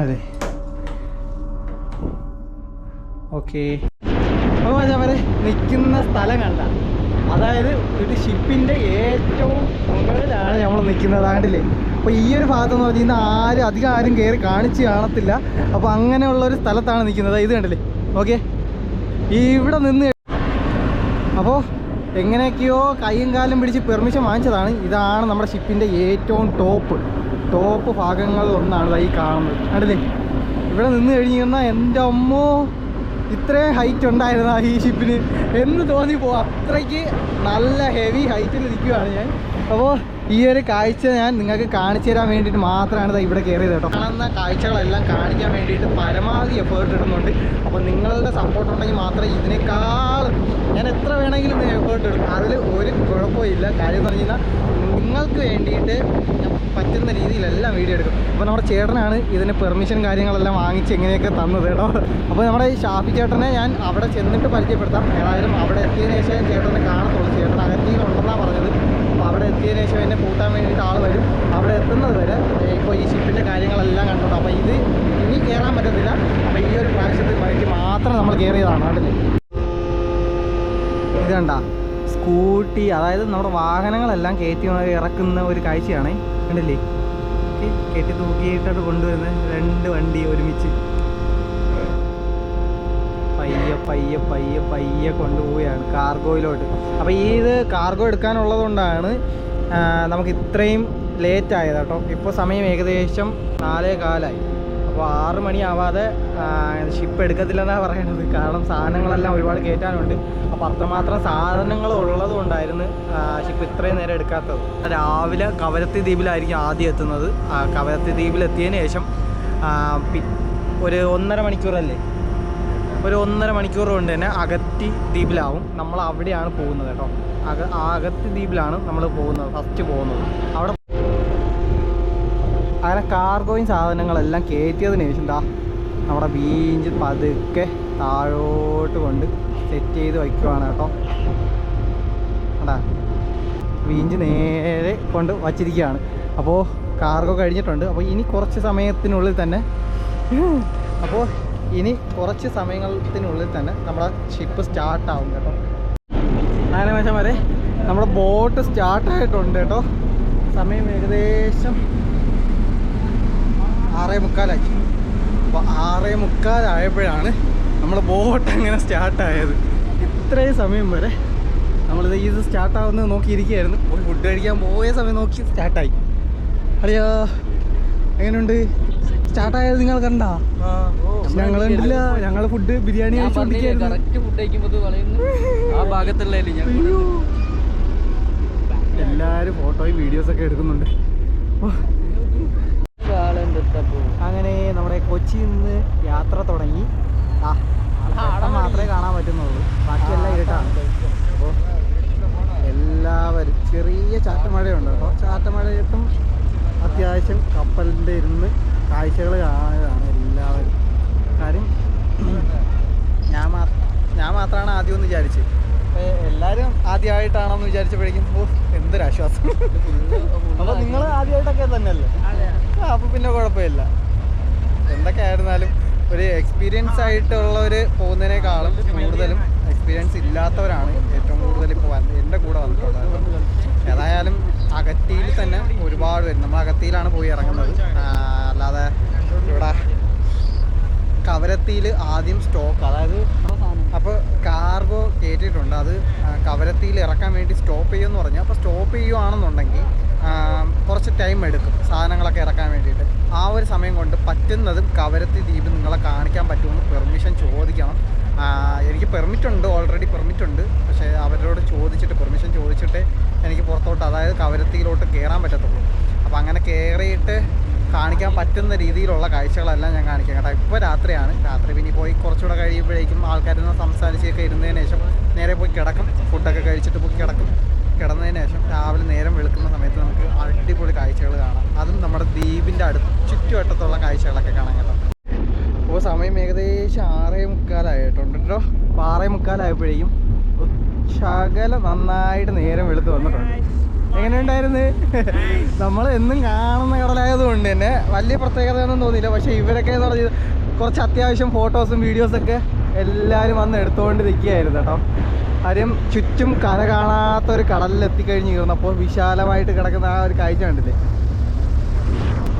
അതെ, ഓക്കെ. അപ്പോൾ അവരെ നിൽക്കുന്ന സ്ഥലം കണ്ട, അതായത് ഒരു ഷിപ്പിൻ്റെ ഏറ്റവും മുകളിലാണ് നമ്മൾ നിൽക്കുന്നത്. കണ്ടില്ലേ. അപ്പോൾ ഈ ഒരു ഭാഗത്തെന്ന് പറഞ്ഞു കഴിഞ്ഞാൽ അധികം ആരും കയറി കാണിച്ച് കാണത്തില്ല. അപ്പോൾ അങ്ങനെയുള്ളൊരു സ്ഥലത്താണ് നിൽക്കുന്നത്. ഇത് കണ്ടില്ലേ, ഓക്കെ. ഇവിടെ നിന്ന് അപ്പോൾ എങ്ങനെയൊക്കെയോ കൈയും കാലും പിടിച്ച് പെർമിഷൻ വാങ്ങിച്ചതാണ്. ഇതാണ് നമ്മുടെ ഷിപ്പിൻ്റെ ഏറ്റവും ടോപ്പ് ഭാഗങ്ങളിലൊന്നാണ് ഈ കാണുന്നത്. കണ്ടില്ലേ. ഇവിടെ നിന്ന് കഴിഞ്ഞ് കഴിഞ്ഞാൽ എൻ്റെ അമ്മോ ഇത്രയും ഹൈറ്റ് ഉണ്ടായിരുന്ന ഈ ഷിപ്പിന് എന്ന് തോന്നിപ്പോവും. അത്രയ്ക്ക് നല്ല ഹെവി ഹൈറ്റിൽ നിൽക്കുകയാണ് ഞാൻ. അപ്പോൾ ഈ ഒരു കാഴ്ച ഞാൻ നിങ്ങൾക്ക് കാണിച്ചു തരാൻ വേണ്ടിയിട്ട് മാത്രമാണ് ഇവിടെ കയറിയത് കേട്ടോ. കാണുന്ന കാഴ്ചകളെല്ലാം കാണിക്കാൻ വേണ്ടിയിട്ട് പരമാവധി എഫേർട്ട് ഇടുന്നുണ്ട്. അപ്പോൾ നിങ്ങളുടെ സപ്പോർട്ട് ഉണ്ടെങ്കിൽ മാത്രമേ ഇതിനേക്കാളും ഞാൻ എത്ര വേണമെങ്കിലും എഫേർട്ട് ഇടും. അതിൽ ഒരു കുഴപ്പമില്ല. കാര്യം എന്ന് പറഞ്ഞു കഴിഞ്ഞാൽ നിങ്ങൾക്ക് വേണ്ടിയിട്ട് പറ്റുന്ന രീതിയിലെല്ലാം വീഡിയോ എടുക്കും. അപ്പോൾ നമ്മുടെ ചേട്ടനാണ് ഇതിന് പെർമിഷൻ കാര്യങ്ങളെല്ലാം വാങ്ങിച്ച് എങ്ങനെയൊക്കെ തന്നത് കേട്ടോ. അപ്പോൾ നമ്മുടെ ഈ ഷാഫി ചേട്ടനെ ഞാൻ അവിടെ ചെന്നിട്ട് പരിചയപ്പെടുത്താം. ഏതായാലും അവിടെ എത്തിയതിനു ശേഷം ചേട്ടനെ കാണത്തുള്ളൂ. ചേട്ടൻ അകത്തിയിലുണ്ടെന്നാണ് പറഞ്ഞത്. അപ്പോൾ അവിടെ എത്തിയതിനു ശേഷം എന്നെ കൂട്ടാൻ വേണ്ടിയിട്ട് ആൾ വരും. അവിടെ എത്തുന്നത് വരെ ഇപ്പോൾ ഈ ഷിപ്പിൻ്റെ കാര്യങ്ങളെല്ലാം കണ്ടോട്ടോ. അപ്പോൾ ഇത് ഇനി കയറാൻ പറ്റത്തില്ല. അപ്പോൾ ഈ ഒരു പ്രാവശ്യത്തിൽ വഴിക്ക് മാത്രം നമ്മൾ കയറിയതാണ്. അതിൽ ഇത് കണ്ട സ്കൂട്ടി, അതായത് നമ്മുടെ വാഹനങ്ങളെല്ലാം കയറ്റി ഇറക്കുന്ന ഒരു കാഴ്ചയാണ്. കണ്ടില്ലേ, കയറ്റി തൂക്കിയിട്ടോട്ട് കൊണ്ടുവരുന്ന 2 വണ്ടി ഒരുമിച്ച് പയ്യെ പയ്യെ പയ്യെ പയ്യെ കൊണ്ടുപോവുകയാണ് കാർഗോയിലോട്ട്. അപ്പോൾ ഇത് കാർഗോ എടുക്കാനുള്ളത് കൊണ്ടാണ് നമുക്ക് ഇത്രയും ലേറ്റ് ആയത് കേട്ടോ. ഇപ്പോൾ സമയം ഏകദേശം 4:15. അപ്പോൾ 6 മണിയാവാതെ ഷിപ്പ് എടുക്കത്തില്ലെന്നാണ് പറയണത്. കാരണം സാധനങ്ങളെല്ലാം ഒരുപാട് കയറ്റാനുണ്ട്. അപ്പോൾ അത്രമാത്രം സാധനങ്ങൾ ഉള്ളത് കൊണ്ടായിരുന്നു ഷിപ്പ് ഇത്രയും നേരം എടുക്കാത്തത്. രാവിലെ കവരത്തി ദ്വീപിലായിരിക്കും ആദ്യം എത്തുന്നത്. കവരത്തി ദ്വീപിലെത്തിയതിന് ശേഷം ഒരു 1.5 മണിക്കൂറല്ലേ, ഒരു 1.5 മണിക്കൂർ കൊണ്ട് തന്നെ അഗത്തി ദ്വീപിലാവും. നമ്മൾ അവിടെയാണ് പോകുന്നത് കേട്ടോ. അഗത്തി ദ്വീപിലാണ് നമ്മൾ പോകുന്നത്, ഫസ്റ്റ് പോകുന്നത്. അവിടെ അങ്ങനെ കാർഗോയും സാധനങ്ങളെല്ലാം കയറ്റിയതിന് ശേഷം നമ്മുടെ ബീഞ്ച് പതുക്കെ താഴോട്ട് കൊണ്ട് സെറ്റ് ചെയ്ത് വയ്ക്കുവാണ് കേട്ടോ. കണ്ടാ, ബീഞ്ച് നേരെ കൊണ്ട് വച്ചിരിക്കുകയാണ്. അപ്പോൾ കാർഗോ കഴിഞ്ഞിട്ടുണ്ട്. അപ്പോൾ ഇനി കുറച്ച് സമയത്തിനുള്ളിൽ തന്നെ നമ്മുടെ ഷിപ്പ് സ്റ്റാർട്ടാവും കേട്ടോ. അങ്ങനെ വശം വരെ നമ്മുടെ ബോട്ട് സ്റ്റാർട്ടായിട്ടുണ്ട് കേട്ടോ. സമയം ഏകദേശം 6:45. അപ്പോൾ 6:45 നമ്മൾ ബോട്ട് അങ്ങനെ സ്റ്റാർട്ടായത്. ഇത്രയും സമയം വരെ നമ്മളിത് ഇത് സ്റ്റാർട്ടാവുന്നത് നോക്കിയിരിക്കുകയായിരുന്നു. പോയി ഫുഡ് കഴിക്കാൻ പോയ സമയം നോക്കി സ്റ്റാർട്ടായി. അറിയോ എങ്ങനെയുണ്ട് സ്റ്റാർട്ടായത്? നിങ്ങൾ കണ്ടാ? ഞങ്ങൾ കണ്ടില്ല. ഞങ്ങൾ ഫുഡ് ബിരിയാണി കഴിച്ചുകൊണ്ടിരിക്കുകയായിരുന്നു. എല്ലാവരും ഫോട്ടോയും വീഡിയോസൊക്കെ എടുക്കുന്നുണ്ട്. അങ്ങനെ നമ്മുടെ കൊച്ചിയിൽ നിന്ന് യാത്ര തുടങ്ങി. മാത്രമേ കാണാൻ പറ്റുന്നുള്ളൂ, ബാക്കിയെല്ലാം ഇരുട്ടാണ്. അപ്പോൾ എല്ലാവരും ചെറിയ ചാറ്റമഴയുണ്ട് കേട്ടോ. ചാറ്റമഴയത്തും അത്യാവശ്യം കപ്പലിൻ്റെ ഇരുന്ന് കാഴ്ചകൾ കാണുകയാണ് എല്ലാവരും. കാര്യം ഞാൻ മാത്രമാണ് ആദ്യം ഒന്ന് വിചാരിച്ചത്. എല്ലാവരും ആദ്യമായിട്ടാണെന്ന് വിചാരിച്ചപ്പോഴേക്കും എന്തൊരാശ്വാസം. അപ്പോൾ നിങ്ങൾ ആദ്യമായിട്ടൊക്കെ തന്നെയല്ലേ? അപ്പോൾ പിന്നെ കുഴപ്പമില്ല. എന്തൊക്കെയായിരുന്നാലും ഒരു എക്സ്പീരിയൻസ് ആയിട്ടുള്ളവർ പോകുന്നതിനേക്കാളും കൂടുതലും എക്സ്പീരിയൻസ് ഇല്ലാത്തവരാണ് ഏറ്റവും കൂടുതൽ ഇപ്പോൾ എൻ്റെ കൂടെ വന്നിട്ടുള്ളത്. ഏതായാലും അഗത്തിയിൽ തന്നെ ഒരുപാട് പേര്, നമ്മൾ അഗത്തിയിലാണ് പോയി ഇറങ്ങുന്നത്. അല്ലാതെ ഇവിടെ കവരത്തിയിൽ ആദ്യം സ്റ്റോക്ക്, അതായത് അപ്പോൾ കാർഗോ കയറ്റിയിട്ടുണ്ട്. അത് കവരത്തിയിൽ ഇറക്കാൻ വേണ്ടി സ്റ്റോപ്പ് ചെയ്യുമെന്ന് പറഞ്ഞു. അപ്പോൾ സ്റ്റോപ്പ് ചെയ്യുകയാണെന്നുണ്ടെങ്കിൽ കുറച്ച് ടൈം എടുക്കും സാധനങ്ങളൊക്കെ ഇറക്കാൻ വേണ്ടിയിട്ട്. ആ ഒരു സമയം കൊണ്ട് പറ്റുന്നതും കവരത്തി ദ്വീപ് നിങ്ങളെ കാണിക്കാൻ പറ്റുമെന്ന് പെർമിഷൻ ചോദിക്കണം. എനിക്ക് പെർമിറ്റ് ഉണ്ട്, ഓൾറെഡി പെർമിറ്റ് ഉണ്ട്. പക്ഷേ അവരോട് ചോദിച്ചിട്ട് പെർമിഷൻ ചോദിച്ചിട്ട് എനിക്ക് പുറത്തോട്ട്, അതായത് കവരത്തിയിലോട്ട് കയറാൻ പറ്റത്തുള്ളൂ. അപ്പോൾ അങ്ങനെ കയറിയിട്ട് കാണിക്കാൻ പറ്റുന്ന രീതിയിലുള്ള കാഴ്ചകളെല്ലാം ഞാൻ കാണിക്കാം കേട്ടോ. ഇപ്പോൾ രാത്രിയാണ്. രാത്രി പിന്നെ പോയി കുറച്ചുകൂടെ കഴിയുമ്പോഴേക്കും ആൾക്കാരൊന്ന് സംസാരിച്ചൊക്കെ ഇരുന്നതിന് ശേഷം നേരെ പോയി കിടക്കും. ഫുഡൊക്കെ കഴിച്ചിട്ട് പോയി കിടക്കും. കിടന്നതിന് ശേഷം രാവിലെ നേരം വെളുക്കുന്ന സമയത്ത് നമുക്ക് അടിപൊളി കാഴ്ചകൾ കാണാം. അതും നമ്മുടെ ദ്വീപിൻ്റെ ചുറ്റുവട്ടത്തുള്ള കാഴ്ചകളൊക്കെ കാണാൻ കേട്ടോ. അപ്പോൾ സമയം ഏകദേശം 6:45 ആയിട്ടുണ്ട് കേട്ടോ. അപ്പോൾ 6:45 ശകലം നന്നായിട്ട് നേരം വെളുത്ത് വന്നിട്ടുണ്ട്. എങ്ങനെയുണ്ടായിരുന്നു? നമ്മൾ എന്നും കാണുന്ന കടലായതുകൊണ്ട് തന്നെ വലിയ പ്രത്യേകതയൊന്നും തോന്നിയില്ല. പക്ഷേ ഇവരൊക്കെ എന്ന് പറഞ്ഞത് കുറച്ച് അത്യാവശ്യം ഫോട്ടോസും വീഡിയോസൊക്കെ എല്ലാവരും വന്ന് എടുത്തുകൊണ്ട് നിൽക്കുകയായിരുന്നു കേട്ടോ. കാര്യം ചുറ്റും കര കാണാത്തൊരു കടലിൽ എത്തിക്കഴിഞ്ഞിരുന്നപ്പോൾ വിശാലമായിട്ട് കിടക്കുന്ന ആ ഒരു കാഴ്ച കണ്ടില്ലേ.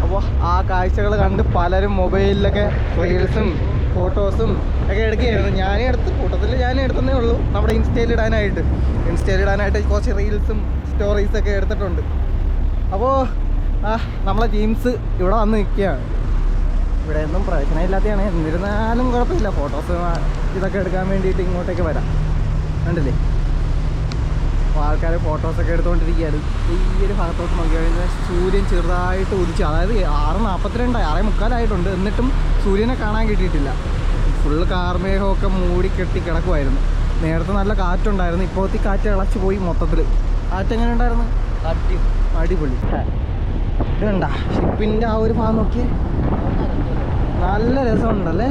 അപ്പോൾ ആ കാഴ്ചകൾ കണ്ട് പലരും മൊബൈലിലൊക്കെ റീൽസും ഫോട്ടോസും ഒക്കെ എടുക്കുകയായിരുന്നു. ഞാനേ എടുത്ത് കൂട്ടത്തിൽ ഞാനേ എടുത്തതേ ഉള്ളൂ. നമ്മുടെ ഇൻസ്റ്റയിലിടാനായിട്ട് കുറച്ച് റീൽസും സ്റ്റോറീസൊക്കെ എടുത്തിട്ടുണ്ട്. അപ്പോൾ നമ്മളെ ടീംസ് ഇവിടെ വന്ന് നിൽക്കുകയാണ്. ഇവിടെ ഒന്നും പ്രശ്നമില്ലാത്തതാണ്. എന്നിരുന്നാലും കുഴപ്പമില്ല, ഫോട്ടോസ് ഇതൊക്കെ എടുക്കാൻ വേണ്ടിയിട്ട് ഇങ്ങോട്ടേക്ക് വരാം. കണ്ടില്ലേ, അപ്പോൾ ആൾക്കാർ ഫോട്ടോസൊക്കെ എടുത്തുകൊണ്ടിരിക്കുകയാണ്. ഈ ഒരു ഭാഗത്തോട്ട് നോക്കി കഴിഞ്ഞാൽ സൂര്യൻ ചെറുതായിട്ട് ഉദിച്ചു. അതായത് 6:42 6:45 എന്നിട്ടും സൂര്യനെ കാണാൻ കിട്ടിയിട്ടില്ല. ഫുള്ള് കാർമേഘമൊക്കെ മൂടി കെട്ടി കിടക്കുമായിരുന്നു. നേരത്തെ നല്ല കാറ്റുണ്ടായിരുന്നു, ഇപ്പോഴത്തെ കാറ്റ് ഇളച്ചു പോയി മൊത്തത്തിൽ. കാറ്റെങ്ങനെ ഉണ്ടായിരുന്നു? അടിപൊളി. ഇത് കണ്ട ഷിപ്പിൻ്റെ ആ ഒരു ഭാഗം നോക്കി, നല്ല രസമുണ്ടല്ലേ.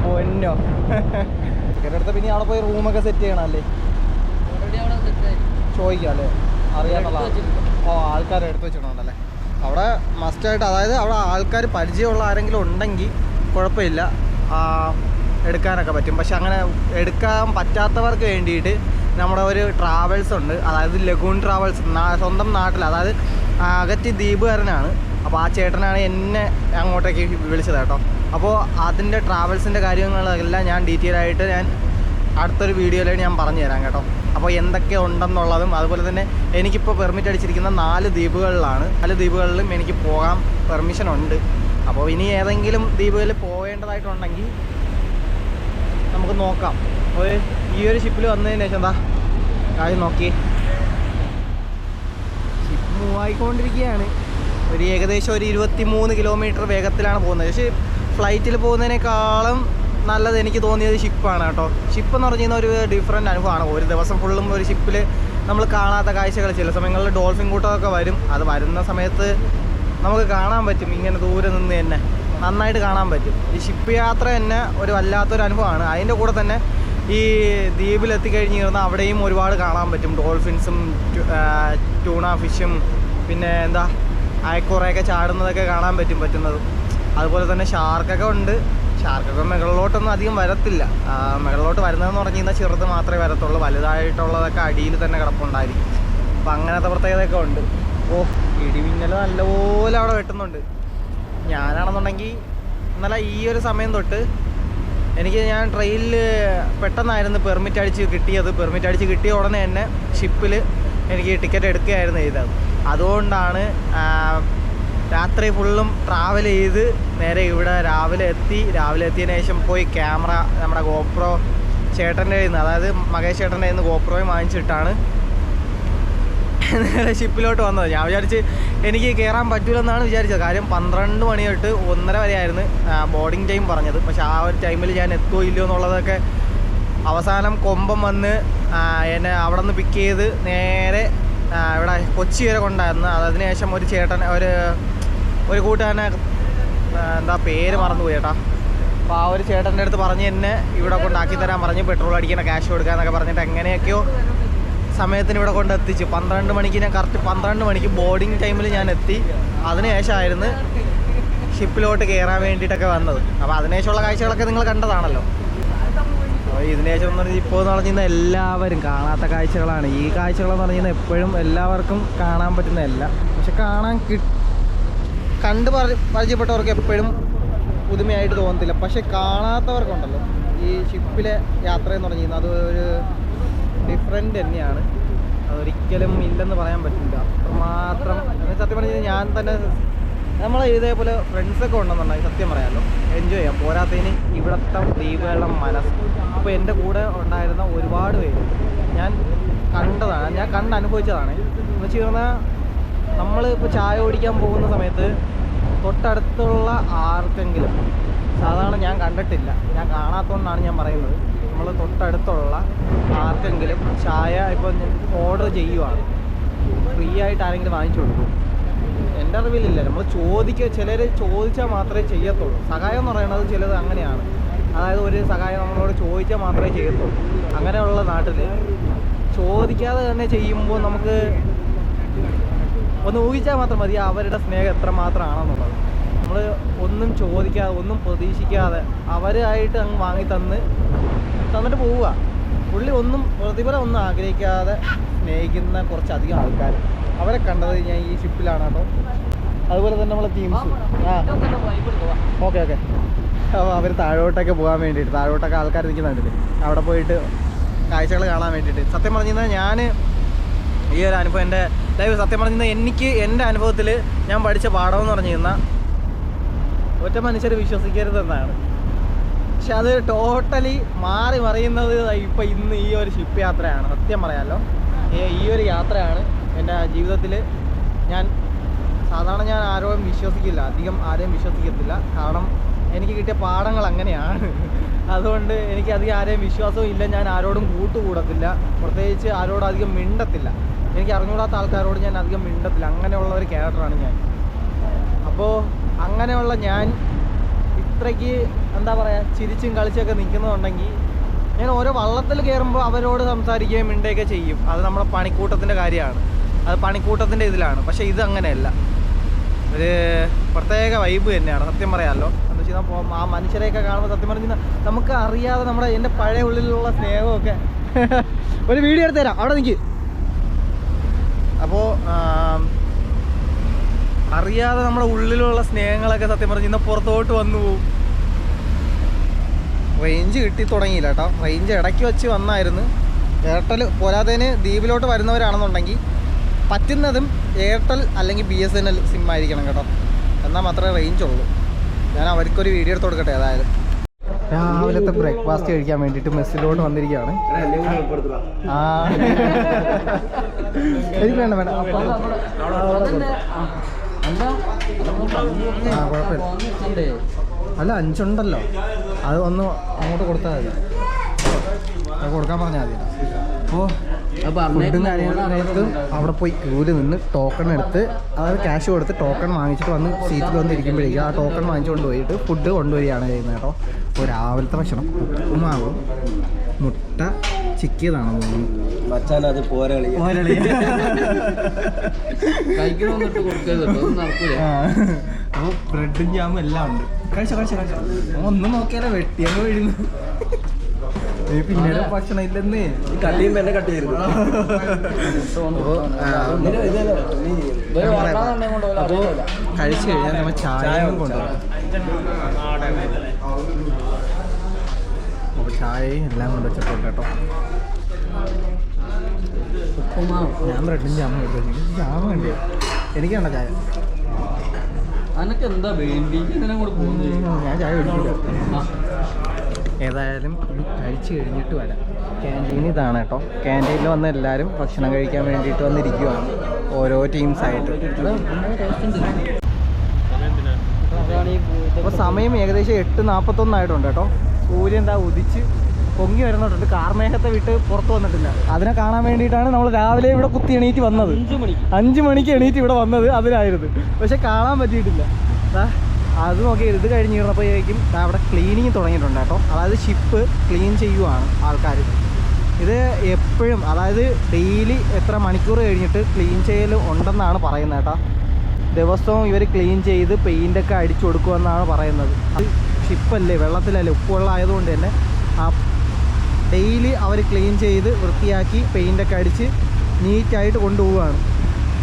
പൊന്നോ അടുത്ത പിന്നെ അവിടെ പോയി റൂമൊക്കെ സെറ്റ് ചെയ്യണം അല്ലേ? ചോദിക്കാം അല്ലേ, അറിയാന്നുള്ള ആൾക്കാരെ എടുത്ത് വെച്ചിട്ടുണ്ടല്ലേ അവിടെ മസ്റ്റായിട്ട്. അതായത് അവിടെ ആൾക്കാർ പരിചയമുള്ള ആരെങ്കിലും ഉണ്ടെങ്കിൽ കുഴപ്പമില്ല, എടുക്കാനൊക്കെ പറ്റും. പക്ഷെ അങ്ങനെ എടുക്കാൻ പറ്റാത്തവർക്ക് വേണ്ടിയിട്ട് നമ്മുടെ ഒരു ട്രാവൽസ് ഉണ്ട്. അതായത് ലഗൂൺ ട്രാവൽസ്, സ്വന്തം നാട്ടിൽ, അതായത് അകറ്റി ദ്വീപുകാരനാണ്. അപ്പോൾ ആ ചേട്ടനാണ് എന്നെ അങ്ങോട്ടേക്ക് വിളിച്ചത് കേട്ടോ. അപ്പോൾ അതിൻ്റെ ട്രാവൽസിൻ്റെ കാര്യങ്ങളെല്ലാം ഞാൻ ഡീറ്റെയിൽ ആയിട്ട് ഞാൻ അടുത്തൊരു വീഡിയോയിലായിട്ട് ഞാൻ പറഞ്ഞു തരാം കേട്ടോ. അപ്പോൾ എന്തൊക്കെ ഉണ്ടെന്നുള്ളതും, അതുപോലെ തന്നെ എനിക്കിപ്പോൾ പെർമിറ്റ് അടിച്ചിരിക്കുന്ന 4 ദ്വീപുകളിലാണ്. 4 ദ്വീപുകളിലും എനിക്ക് പോകാൻ പെർമിഷൻ ഉണ്ട്. അപ്പോൾ ഇനി ഏതെങ്കിലും ദ്വീപുകളിൽ പോകേണ്ടതായിട്ടുണ്ടെങ്കിൽ നമുക്ക് നോക്കാം. ഈ ഒരു ഷിപ്പിൽ വന്നതിന് ശേഷം എന്താ കാര്യം നോക്കി, ഷിപ്പ് മൂവ് ആയിക്കൊണ്ടിരിക്കുകയാണ്. ഏകദേശം ഒരു 23 കിലോമീറ്റർ വേഗത്തിലാണ് പോകുന്നത്. പക്ഷേ ഫ്ലൈറ്റിൽ പോകുന്നതിനേക്കാളും നല്ലത് എനിക്ക് തോന്നിയത് ഷിപ്പാണ് കേട്ടോ. ഷിപ്പ് എന്ന് പറഞ്ഞു കഴിഞ്ഞാൽ ഒരു ഡിഫറെൻ്റ് അനുഭവമാണ്. ഒരു ദിവസം ഫുള്ളും ഒരു ഷിപ്പിൽ നമ്മൾ കാണാത്ത കാഴ്ചകൾ, ചില സമയങ്ങളിൽ ഡോൾഫിൻ കൂട്ടമൊക്കെ വരും. അത് വരുന്ന സമയത്ത് നമുക്ക് കാണാൻ പറ്റും, ഇങ്ങനെ ദൂരെ നിന്ന് തന്നെ നന്നായിട്ട് കാണാൻ പറ്റും. ഈ ഷിപ്പ് യാത്ര തന്നെ ഒരു വല്ലാത്തൊരു അനുഭവമാണ്. അതിൻ്റെ കൂടെ തന്നെ ഈ ദ്വീപിലെത്തിക്കഴിഞ്ഞ് കഴിഞ്ഞാൽ അവിടെയും ഒരുപാട് കാണാൻ പറ്റും. ഡോൾഫിൻസും ട്യൂണ ഫിഷും പിന്നെ എന്താ കുറേയൊക്കെ ചാടുന്നതൊക്കെ കാണാൻ പറ്റുന്നത്. അതുപോലെ തന്നെ ഷാർക്കൊക്കെ ഉണ്ട്. ഷാർക്കൊക്കെ മുകളിലോട്ടൊന്നും അധികം വരത്തില്ല. മുകളിലോട്ട് വരുന്നതെന്ന് പറഞ്ഞു കഴിഞ്ഞാൽ ചെറുത് മാത്രമേ വരത്തുള്ളൂ, വലുതായിട്ടുള്ളതൊക്കെ അടിയിൽ തന്നെ കിടപ്പുണ്ടായിരിക്കും. അപ്പം അങ്ങനത്തെ പ്രത്യേകതയൊക്കെ ഉണ്ട്. ഇടിമിന്നൽ നല്ലപോലെ അവിടെ വെട്ടുന്നുണ്ട്. ഞാനാണെന്നുണ്ടെങ്കിൽ ഇന്നലെ ഈ ഒരു സമയം തൊട്ട് ഞാൻ ട്രെയിനിൽ പെട്ടെന്നായിരുന്നു പെർമിറ്റ് അടിച്ച് കിട്ടിയത്. പെർമിറ്റ് അടിച്ച് കിട്ടിയ ഉടനെ തന്നെ ഷിപ്പിൽ എനിക്ക് ടിക്കറ്റ് എടുക്കുകയായിരുന്നു ചെയ്തത്. അതുകൊണ്ടാണ് രാത്രി ഫുള്ളും ട്രാവൽ ചെയ്ത് നേരെ ഇവിടെ രാവിലെ എത്തിയതിന് ശേഷം പോയി ക്യാമറ നമ്മുടെ ഗോപ്രോ ചേട്ടൻ്റെ കയ്യിൽ നിന്ന്, അതായത് മകേഷ് ചേട്ടൻ്റെ കയ്യിൽ നിന്ന് ഗോപ്രോയും വാങ്ങിച്ചിട്ടാണ് നേരെ ഷിപ്പിലോട്ട് വന്നത്. ഞാൻ വിചാരിച്ച് എനിക്ക് കയറാൻ പറ്റില്ലെന്നാണ് വിചാരിച്ചത്. കാര്യം 12 മണി തൊട്ട് 1:30 വരെയായിരുന്നു ബോർഡിങ് ടൈം പറഞ്ഞത്. പക്ഷേ ആ ഒരു ടൈമിൽ ഞാൻ എത്തുമോ ഇല്ലയോ എന്നുള്ളതൊക്കെ അവസാനം കൊമ്പം വന്ന് എന്നെ അവിടെ നിന്ന് പിക്ക് ചെയ്ത് നേരെ ഇവിടെ കൊച്ചി വരെ കൊണ്ടായിരുന്നു. അതിനുശേഷം ഒരു ചേട്ടൻ ഒരു കൂട്ടുകാരനെ എന്താ പേര് മറന്നുപോയി ചേട്ടാ. അപ്പോൾ ആ ഒരു ചേട്ടൻ്റെ അടുത്ത് പറഞ്ഞ് എന്നെ ഇവിടെ കൊണ്ടാക്കി തരാൻ പറഞ്ഞ്, പെട്രോൾ അടിക്കുന്ന ക്യാഷ് കൊടുക്കാന്നൊക്കെ പറഞ്ഞിട്ട് എങ്ങനെയൊക്കെയോ സമയത്തിന് ഇവിടെ കൊണ്ടെത്തിച്ചു. 12 മണിക്ക് ഞാൻ കറക്റ്റ് 12 മണിക്ക് ബോർഡിങ് ടൈമിൽ ഞാൻ എത്തി. അതിനുശേഷമായിരുന്നു ഷിപ്പിലോട്ട് കയറാൻ വേണ്ടിയിട്ടൊക്കെ വന്നത്. അപ്പോൾ അതിനുശേഷമുള്ള കാഴ്ചകളൊക്കെ നിങ്ങൾ കണ്ടതാണല്ലോ. അപ്പോൾ ഇതിനുശേഷം എന്ന് പറഞ്ഞാൽ ഇപ്പോൾ എന്ന് പറഞ്ഞു കഴിഞ്ഞാൽ എല്ലാവരും കാണാത്ത കാഴ്ചകളാണ്. ഈ കാഴ്ചകളെന്ന് പറഞ്ഞു കഴിഞ്ഞാൽ എപ്പോഴും എല്ലാവർക്കും കാണാൻ പറ്റുന്നതല്ല. പക്ഷെ കണ്ട് പരിചയപ്പെട്ടവർക്ക് എപ്പോഴും പുതുമയായിട്ട് തോന്നത്തില്ല. പക്ഷെ കാണാത്തവർക്കുണ്ടല്ലോ, ഈ ഷിപ്പിലെ യാത്ര എന്ന് പറഞ്ഞു കഴിഞ്ഞാൽ അത് ഒരു ഡിഫറെൻ്റ് തന്നെയാണ്. അതൊരിക്കലും ഇല്ലെന്ന് പറയാൻ പറ്റില്ല. അത്രമാത്രം സത്യം പറഞ്ഞു കഴിഞ്ഞാൽ ഞാൻ തന്നെ നമ്മൾ ഇതേപോലെ ഫ്രണ്ട്സൊക്കെ ഉണ്ടെന്നുണ്ടെങ്കിൽ സത്യം പറയാമല്ലോ എൻജോയ് ചെയ്യാം. പോരാത്തതിന് ഇവിടുത്തെ ദ്വീപുകളുടെ മനസ്സ്. അപ്പോൾ എൻ്റെ കൂടെ ഉണ്ടായിരുന്ന ഒരുപാട് പേര് ഞാൻ കണ്ടതാണ്, ഞാൻ അനുഭവിച്ചതാണ്. എന്ന് വെച്ച് കഴിഞ്ഞാൽ നമ്മളിപ്പോൾ ചായ ഓടിക്കാൻ പോകുന്ന സമയത്ത് തൊട്ടടുത്തുള്ള ആർക്കെങ്കിലും, സാധാരണ ഞാൻ കണ്ടിട്ടില്ല, ഞാൻ കാണാത്തതുകൊണ്ടാണ് ഞാൻ പറയുന്നത്, നമ്മൾ തൊട്ടടുത്തുള്ള ആർക്കെങ്കിലും ചായ ഇപ്പോൾ ഓർഡർ ചെയ്യുവാണ്, ഫ്രീ ആയിട്ട് ആരെങ്കിലും വാങ്ങിച്ചു കൊടുക്കും. എൻ്റെ അറിവിലില്ല. നമ്മൾ ചിലർ ചോദിച്ചാൽ മാത്രമേ ചെയ്യത്തുള്ളൂ. സഹായം എന്ന് പറയുന്നത് ചിലത് അങ്ങനെയാണ്. അതായത് ഒരു സഹായം നമ്മളോട് ചോദിച്ചാൽ മാത്രമേ ചെയ്യത്തുള്ളൂ. അങ്ങനെയുള്ള നാട്ടിൽ ചോദിക്കാതെ തന്നെ ചെയ്യുമ്പോൾ നമുക്ക് ഒന്ന് ഊഹിച്ചാൽ മാത്രം മതി അവരുടെ സ്നേഹം എത്രമാത്രമാണെന്നുള്ളത്. നമ്മൾ ഒന്നും ചോദിക്കാതെ ഒന്നും പ്രതീക്ഷിക്കാതെ അവരായിട്ട് അങ്ങ് വാങ്ങി തന്നിട്ട് പോവുക. പുള്ളി ഒന്നും പ്രതിഫലം ഒന്നും ആഗ്രഹിക്കാതെ സ്നേഹിക്കുന്ന കുറച്ചധികം ആൾക്കാർ, അവരെ കണ്ടത് ഞാൻ ഈ ഷിപ്പിലാണ് കേട്ടോ. അതുപോലെ തന്നെ നമ്മളെ ടീംസ് ഓക്കെ അപ്പോൾ അവർ താഴോട്ടൊക്കെ പോകാൻ വേണ്ടിയിട്ട്, താഴോട്ടൊക്കെ ആൾക്കാർ നിൽക്കുന്നുണ്ടല്ലേ, അവിടെ പോയിട്ട് കാഴ്ചകൾ കാണാൻ വേണ്ടിയിട്ട്. സത്യം പറഞ്ഞു കഴിഞ്ഞാൽ ഞാൻ ഈ ഒരു അനുഭവം എൻ്റെ ലൈവ് സത്യം പറഞ്ഞാൽ എനിക്ക് എൻ്റെ അനുഭവത്തിൽ ഞാൻ പഠിച്ച പാഠം എന്ന് പറഞ്ഞു കഴിഞ്ഞാൽ ഒറ്റ മനുഷ്യർ വിശ്വസിക്കരുതെന്നാണ്. പക്ഷെ അത് ടോട്ടലി മാറി മറിയുന്നത് ഇപ്പം ഇന്ന് ഈ ഒരു ഷിപ്പ് യാത്രയാണ്. സത്യം പറയാമല്ലോ, ഈ ഒരു യാത്രയാണ് എൻ്റെ ജീവിതത്തിൽ സാധാരണ ഞാൻ ആരോടും വിശ്വസിക്കില്ല, അധികം ആരെയും വിശ്വസിക്കത്തില്ല. കാരണം എനിക്ക് കിട്ടിയ പാഠങ്ങൾ അങ്ങനെയാണ്. അതുകൊണ്ട് എനിക്ക് അധികം ആരെയും വിശ്വാസവും ഇല്ല, ഞാൻ ആരോടും കൂട്ടുകൂടത്തില്ല, പ്രത്യേകിച്ച് ആരോടും അധികം മിണ്ടത്തില്ല. എനിക്ക് അറിഞ്ഞുകൂടാത്ത ആൾക്കാരോട് ഞാൻ അധികം മിണ്ടത്തില്ല. അങ്ങനെയുള്ള ഒരു ക്യാരക്ടറാണ് ഞാൻ. അപ്പോൾ അങ്ങനെയുള്ള ഞാൻ ഇത്രയ്ക്ക് എന്താ പറയുക ചിരിച്ചും കളിച്ചൊക്കെ നിൽക്കുന്നുണ്ടെങ്കിൽ ഞാൻ ഓരോ വള്ളത്തിൽ കയറുമ്പോൾ അവരോട് സംസാരിക്കുകയും മിണ്ടുകയൊക്കെ ചെയ്യും. അത് നമ്മുടെ പണിക്കൂട്ടത്തിൻ്റെ കാര്യമാണ്, അത് പണിക്കൂട്ടത്തിൻ്റെ ഇതിലാണ്. പക്ഷേ ഇത് അങ്ങനെയല്ല, ഒരു പ്രത്യേക വൈബ് തന്നെയാണ് സത്യം പറയാമല്ലോ. എന്ന് വെച്ചാൽ ആ മനുഷ്യരെയൊക്കെ കാണുമ്പോൾ സത്യം പറഞ്ഞാൽ നമുക്ക് അറിയാതെ നമ്മുടെ എൻ്റെ പഴയ ഉള്ളിലുള്ള സ്നേഹമൊക്കെ ഒരു വീഡിയോ എടുത്ത് തരാം, അവിടെ നിൽക്ക്. അപ്പോൾ അറിയാതെ നമ്മുടെ ഉള്ളിലുള്ള സ്നേഹങ്ങളൊക്കെ സത്യം പറഞ്ഞ് ഇന്ന് പുറത്തോട്ട് വന്നു പോകും. റേഞ്ച് കിട്ടി തുടങ്ങിയില്ല കേട്ടോ, റേഞ്ച് ഇടയ്ക്ക് വെച്ച് വന്നായിരുന്നു. എയർടെൽ പോരാത്തതിന് ദ്വീപിലോട്ട് വരുന്നവരാണെന്നുണ്ടെങ്കിൽ പറ്റുന്നതും എയർടെൽ അല്ലെങ്കിൽ BSNL സിം ആയിരിക്കണം കേട്ടോ, എന്നാൽ മാത്രമേ റേഞ്ച് ഉള്ളൂ. ഞാൻ അവർക്കൊരു വീഡിയോ എടുത്ത് കൊടുക്കട്ടെ. അതായത് രാവിലത്തെ ബ്രേക്ക്ഫാസ്റ്റ് കഴിക്കാൻ വേണ്ടിയിട്ട് മെസ്സിലോട്ട് വന്നിരിക്കുകയാണ്. എനിക്ക് വേണ്ട കുഴപ്പമില്ല. അല്ല 5 ഉണ്ടല്ലോ, അത് ഒന്ന് അങ്ങോട്ട് കൊടുത്താൽ മതി, അത് കൊടുക്കാൻ പറഞ്ഞാൽ മതി. അപ്പോൾ ഫുഡും കാര്യങ്ങളൊക്കെ അവിടെ പോയി ക്യൂവിൽ നിന്ന് ടോക്കൺ എടുത്ത്, അതായത് ക്യാഷ് കൊടുത്ത് ടോക്കൺ വാങ്ങിച്ചിട്ട് വന്ന് സീറ്റിൽ വന്നിരിക്കുമ്പോഴേക്കും ആ ടോക്കൺ വാങ്ങിച്ചുകൊണ്ട് പോയിട്ട് ഫുഡ് കൊണ്ടുവരികയാണ് ചെയ്യുന്നത് കേട്ടോ. അപ്പോൾ രാവിലത്തെ ഭക്ഷണം ഉപ്പുമാവ്, മുട്ട ചിക്കിയതാണെന്ന് തോന്നുന്നു. മച്ചാനത് പോരളി അപ്പോൾ ബ്രെഡും ജാമും എല്ലാം ഉണ്ട്. കഴിച്ചോ ഒന്നും നോക്കിയാലോ വെട്ടിയങ്ങ് വീഴുന്നു. പിന്നീട് ഭക്ഷണം ഇല്ലെന്ന് കട്ടിയും തന്നെ കട്ട് ചെയ്തിരുന്നു. അപ്പോൾ കഴിച്ചു കഴിഞ്ഞാൽ നമ്മൾ ചായയും കൊണ്ടുപോകും. അപ്പോൾ ചായയും എല്ലാം കൊണ്ട് വെച്ചിട്ടുണ്ട് കേട്ടോ. ഞാൻ ബ്രെഡും ജാമും എടുത്തു. ജാമ് വേണ്ടി എനിക്കാണോ ചായ? അനക്ക് എന്താ വേണ്ടി ഞാൻ ചായ കുടിക്കില്ല. ഏതായാലും കഴിച്ച് കഴിഞ്ഞിട്ട് വരാം. ക്യാൻറ്റീൻ ഇതാണ് കേട്ടോ. ക്യാൻറ്റീനിൽ വന്ന് എല്ലാവരും ഭക്ഷണം കഴിക്കാൻ വേണ്ടിയിട്ട് വന്നിരിക്കുവാണ്, ഓരോ ടീംസായിട്ട്. അപ്പോൾ സമയം ഏകദേശം 8:41 ആയിട്ടുണ്ട് കേട്ടോ. സൂര്യൻ എന്താ ഉദിച്ച് പൊങ്ങി വരുന്നുണ്ട്. കാർമേഘത്തെ വിട്ട് പുറത്ത് വന്നിട്ടില്ല. അതിനെ കാണാൻ വേണ്ടിയിട്ടാണ് നമ്മൾ രാവിലെ ഇവിടെ കുത്തി എണീറ്റ് വന്നത്. 5 മണിക്ക് എണീറ്റ് ഇവിടെ വന്നത് അതിനായിരുന്നു, പക്ഷെ കാണാൻ പറ്റിയിട്ടില്ല. അത് നോക്കി ഇത് കഴിഞ്ഞിരുന്നപ്പോഴേക്കും അവിടെ ക്ലീനിങ് തുടങ്ങിയിട്ടുണ്ട് കേട്ടോ. അതായത് ഷിപ്പ് ക്ലീൻ ചെയ്യുവാണ് ആൾക്കാർ. ഇത് എപ്പോഴും, അതായത് ഡെയിലി എത്ര മണിക്കൂർ കഴിഞ്ഞിട്ട് ക്ലീൻ ചെയ്യൽ ഉണ്ടെന്നാണ് പറയുന്നത് കേട്ടോ. ദിവസവും ഇവർ ക്ലീൻ ചെയ്ത് പെയിൻ്റൊക്കെ അടിച്ചു കൊടുക്കുമെന്നാണ് പറയുന്നത്. അത് ഷിപ്പല്ലേ, വെള്ളത്തിലല്ലേ, ഉപ്പുവെള്ളം ആയതുകൊണ്ട് തന്നെ ആ ഡെയിലി അവർ ക്ലീൻ ചെയ്ത് വൃത്തിയാക്കി പെയിൻ്റൊക്കെ അടിച്ച് നീറ്റായിട്ട് കൊണ്ടുപോവുകയാണ്.